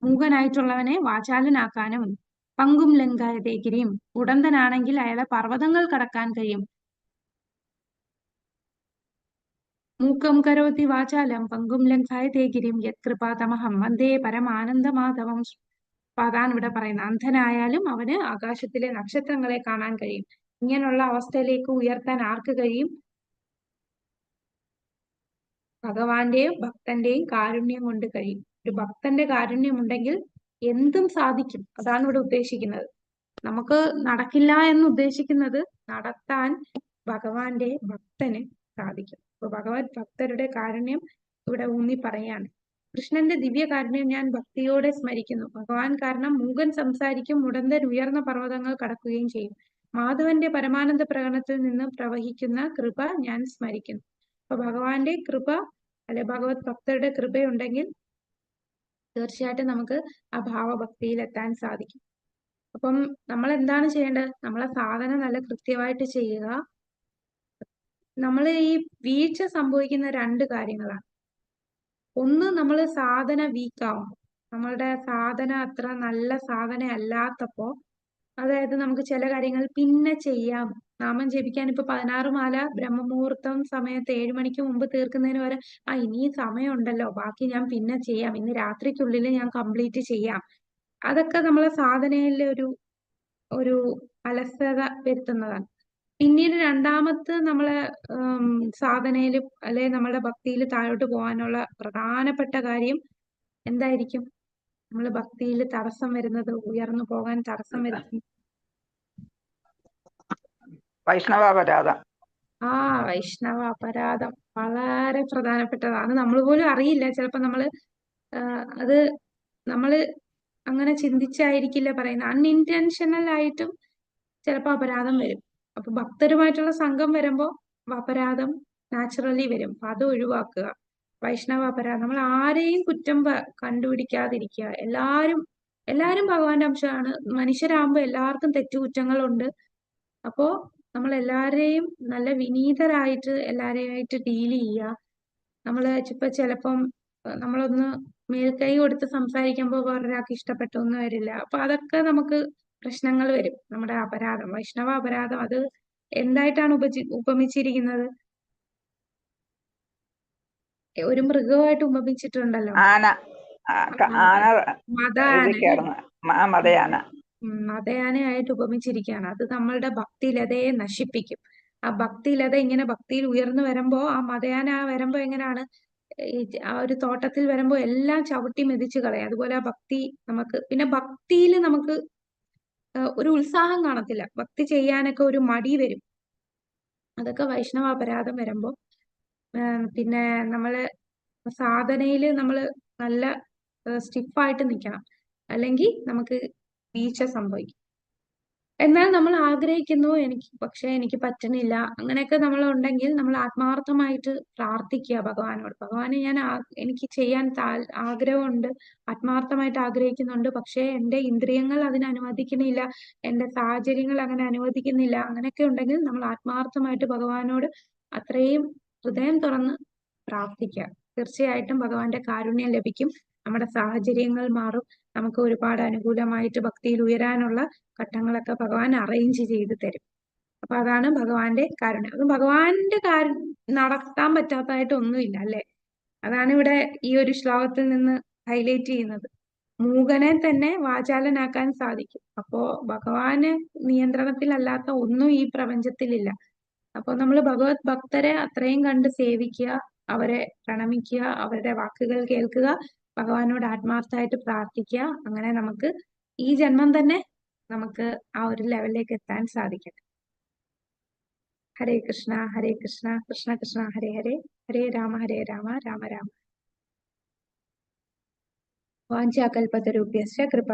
Speaker 1: മൂകനായിട്ടുള്ളവനെ വാചാലനാക്കാനും. പങ്കും ലംഘയതേ ഗിരിം, ഉടന്തനാണെങ്കിൽ അയാളെ പർവ്വതങ്ങൾ കടക്കാൻ കഴിയും. മൂകം കരോതി വാചാലം പങ്കും ലംഘയതേ ഗിരിം യത്കൃപാതമഹം വന്ദേ പരമാനന്ദമാധവം. അതാണ് ഇവിടെ പറയുന്നത്. അന്ധനായാലും അവന് ആകാശത്തിലെ നക്ഷത്രങ്ങളെ കാണാൻ കഴിയും. ഇങ്ങനെയുള്ള അവസ്ഥയിലേക്ക് ഉയർത്താൻ ആർക്ക് കഴിയും? ഭഗവാന്റെയും ഭക്തന്റെയും കാരുണ്യം കൊണ്ട് കഴിയും. ഒരു ഭക്തന്റെ കാരുണ്യം ഉണ്ടെങ്കിൽ എന്തും സാധിക്കും. അതാണ് ഇവിടെ ഉദ്ദേശിക്കുന്നത്. നമുക്ക് നടക്കില്ല എന്ന് ഉദ്ദേശിക്കുന്നത് നടത്താൻ ഭഗവാന്റെ ഭക്തന് സാധിക്കും. അപ്പൊ ഭഗവത് ഭക്തരുടെ കാരുണ്യം ഇവിടെ ഊന്നി പറയാണ്. കൃഷ്ണന്റെ ദിവ്യ കാരുണ്യം ഞാൻ ഭക്തിയോടെ സ്മരിക്കുന്നു. ഭഗവാൻ കാരണം മൂകൻ സംസാരിക്കും, മുടന്തൻ ഉയർന്ന പർവ്വതങ്ങൾ കടക്കുകയും ചെയ്യും. മാധവന്റെ പരമാനന്ദ പ്രകടനത്തിൽ നിന്ന് പ്രവഹിക്കുന്ന കൃപ ഞാൻ സ്മരിക്കുന്നു. അപ്പൊ ഭഗവാന്റെ കൃപ അല്ലെ ഭഗവത് ഭക്തരുടെ കൃപയുണ്ടെങ്കിൽ തീർച്ചയായിട്ടും നമുക്ക് ആ ഭാവഭക്തിയിൽ എത്താൻ സാധിക്കും. അപ്പം നമ്മൾ എന്താണ് ചെയ്യേണ്ടത്? നമ്മളെ സാധന നല്ല കൃത്യമായിട്ട് ചെയ്യുക. നമ്മൾ ഈ വീഴ്ച സംഭവിക്കുന്ന 2 കാര്യങ്ങളാണ്. ഒന്ന്, നമ്മൾ സാധന വീക്കാവും. നമ്മളുടെ സാധന അത്ര നല്ല സാധന അല്ലാത്തപ്പോ, അതായത് നമുക്ക് ചില കാര്യങ്ങൾ പിന്നെ ചെയ്യാം. നാമം ജപിക്കാൻ ഇപ്പൊ 16 മാല ബ്രഹ്മമുഹൂർത്തം സമയത്ത് 7 മണിക്ക് മുമ്പ് തീർക്കുന്നതിന് വരെ ഇനി സമയമുണ്ടല്ലോ, ബാക്കി ഞാൻ പിന്നെ ചെയ്യാം, ഇന്ന് രാത്രിക്കുള്ളിൽ ഞാൻ കംപ്ലീറ്റ് ചെയ്യാം. അതൊക്കെ നമ്മളെ സാധനയിലെ ഒരു അലസത വരുത്തുന്നതാണ്. പിന്നീട് രണ്ടാമത്തെ നമ്മളെ സാധനയില് അല്ലെ നമ്മുടെ ഭക്തിയിൽ താഴോട്ട് പോകാനുള്ള പ്രധാനപ്പെട്ട കാര്യം എന്തായിരിക്കും? നമ്മള് ഭക്തിയിൽ തടസ്സം വരുന്നത്, ഉയർന്നു പോകാൻ തടസ്സം വരുന്നത്
Speaker 7: വൈഷ്ണവാപരാധം.
Speaker 1: വൈഷ്ണവ അപരാധം വളരെ പ്രധാനപ്പെട്ടതാണ്. നമ്മൾ പോലും അറിയില്ല. ചിലപ്പോ അത് നമ്മള് അങ്ങനെ ചിന്തിച്ചായിരിക്കില്ല പറയുന്നത്. അൺഇന്റൻഷണൽ ആയിട്ടും ചിലപ്പോ അപരാധം വരും. അപ്പൊ ഭക്തരുമായിട്ടുള്ള സംഘം വരുമ്പോ അപരാധം നാച്ചുറലി വരും. അപ്പൊ അത് ഒഴിവാക്കുക. വൈഷ്ണവ അപരാധം, നമ്മൾ ആരെയും കുറ്റം കണ്ടുപിടിക്കാതിരിക്കുക. എല്ലാരും ഭഗവാന്റെ അംശമാണ്. മനുഷ്യരാകുമ്പോ എല്ലാവർക്കും തെറ്റുകുറ്റങ്ങളുണ്ട്. അപ്പോ നമ്മൾ എല്ലാവരെയും നല്ല വിനീതരായിട്ട് എല്ലാരെയായിട്ട് ഡീൽ ചെയ്യുക. നമ്മള് ഇപ്പൊ ചിലപ്പം നമ്മളൊന്ന് മേൽക്കൈ കൊടുത്ത് സംസാരിക്കുമ്പോൾ വേറൊരാൾക്ക് ഇഷ്ടപ്പെട്ടൊന്നും വരില്ല. അപ്പൊ അതൊക്കെ നമുക്ക് പ്രശ്നങ്ങൾ വരും. നമ്മുടെ അപരാധം, വൈഷ്ണവ അപരാധം, അത് എന്തായിട്ടാണ് ഉപമിച്ചിരിക്കുന്നത്? ഒരു മൃഗമായിട്ട് ഉപമിച്ചിട്ടുണ്ടല്ലോ.
Speaker 7: ആന മതയാന.
Speaker 1: മതയാനയായിട്ട് ഉപമിച്ചിരിക്കുകയാണ്. അത് നമ്മളുടെ ഭക്തിലതയെ നശിപ്പിക്കും. ആ ഭക്തിലത ഇങ്ങനെ ഭക്തിയിൽ ഉയർന്നു വരുമ്പോ ആ മതയാന വരുമ്പോ എങ്ങനെയാണ് ആ ഒരു തോട്ടത്തിൽ വരുമ്പോ എല്ലാം ചവിട്ടി മെതിച്ച് കളയും. അതുപോലെ ആ ഭക്തി നമുക്ക്, പിന്നെ ഭക്തിയിൽ നമുക്ക് ഒരു ഉത്സാഹം കാണത്തില്ല. ഭക്തി ചെയ്യാനൊക്കെ ഒരു മടി വരും. അതൊക്കെ വൈഷ്ണവ അപരാധം വരുമ്പോ പിന്നെ നമ്മള് സാധനയില് നമ്മള് നല്ല സ്റ്റിഫായിട്ട് നിൽക്കണം. അല്ലെങ്കിൽ നമുക്ക് വീഴ്ച സംഭവിക്കും. എന്നാൽ നമ്മൾ ആഗ്രഹിക്കുന്നു, പക്ഷെ എനിക്ക് പറ്റുന്നില്ല, അങ്ങനെയൊക്കെ നമ്മൾ ഉണ്ടെങ്കിൽ നമ്മൾ ആത്മാർത്ഥമായിട്ട് പ്രാർത്ഥിക്കുക ഭഗവാനോട്. ഭഗവാനെ എനിക്ക് ചെയ്യാൻ ആഗ്രഹമുണ്ട്, ആത്മാർത്ഥമായിട്ട് ആഗ്രഹിക്കുന്നുണ്ട്, പക്ഷെ എന്റെ ഇന്ദ്രിയങ്ങൾ അതിന് അനുവദിക്കുന്നില്ല, എന്റെ സാഹചര്യങ്ങൾ അങ്ങനെ അനുവദിക്കുന്നില്ല. അങ്ങനെയൊക്കെ ഉണ്ടെങ്കിൽ നമ്മൾ ആത്മാർത്ഥമായിട്ട് ഭഗവാനോട് അത്രയും ഹൃദയം തുറന്ന് പ്രാർത്ഥിക്കുക. തീർച്ചയായിട്ടും ഭഗവാന്റെ കാരുണ്യം ലഭിക്കും. നമ്മുടെ സാഹചര്യങ്ങൾ മാറും. നമുക്ക് ഒരുപാട് അനുകൂലമായിട്ട് ഭക്തിയിൽ ഉയരാനുള്ള ഘട്ടങ്ങളൊക്കെ ഭഗവാൻ അറേഞ്ച് ചെയ്ത് തരും. അപ്പൊ അതാണ് ഭഗവാന്റെ കാരുണ്യം. അത് ഭഗവാന്റെ നടത്താൻ പറ്റാത്തതായിട്ട് ഒന്നുമില്ല, അല്ലെ? അതാണ് ഇവിടെ ഈ ഒരു ശ്ലോകത്തിൽ നിന്ന് ഹൈലൈറ്റ് ചെയ്യുന്നത്. മൂകനെ തന്നെ വാചാലനാക്കാൻ സാധിക്കും. അപ്പോ ഭഗവാന് നിയന്ത്രണത്തിലല്ലാത്ത ഒന്നും ഈ പ്രപഞ്ചത്തിലില്ല. അപ്പൊ നമ്മൾ ഭഗവത് ഭക്തരെ അത്രയും കണ്ട് സേവിക്കുക, അവരെ പ്രണമിക്കുക, അവരുടെ വാക്കുകൾ കേൾക്കുക, ഭഗവാനോട് ആത്മാർത്ഥമായിട്ട് പ്രാർത്ഥിക്കുക. അങ്ങനെ നമുക്ക് ഈ ജന്മം തന്നെ നമുക്ക് ആ ഒരു ലെവലിലേക്ക് എത്താൻ സാധിക്കട്ടെ. ഹരേ കൃഷ്ണ ഹരേ കൃഷ്ണ കൃഷ്ണ കൃഷ്ണ ഹരേ ഹരേ, ഹരേ രാമ രാമ രാമ. വാഞ്ചാകൽപതരുഭ്യശ്ച കൃപ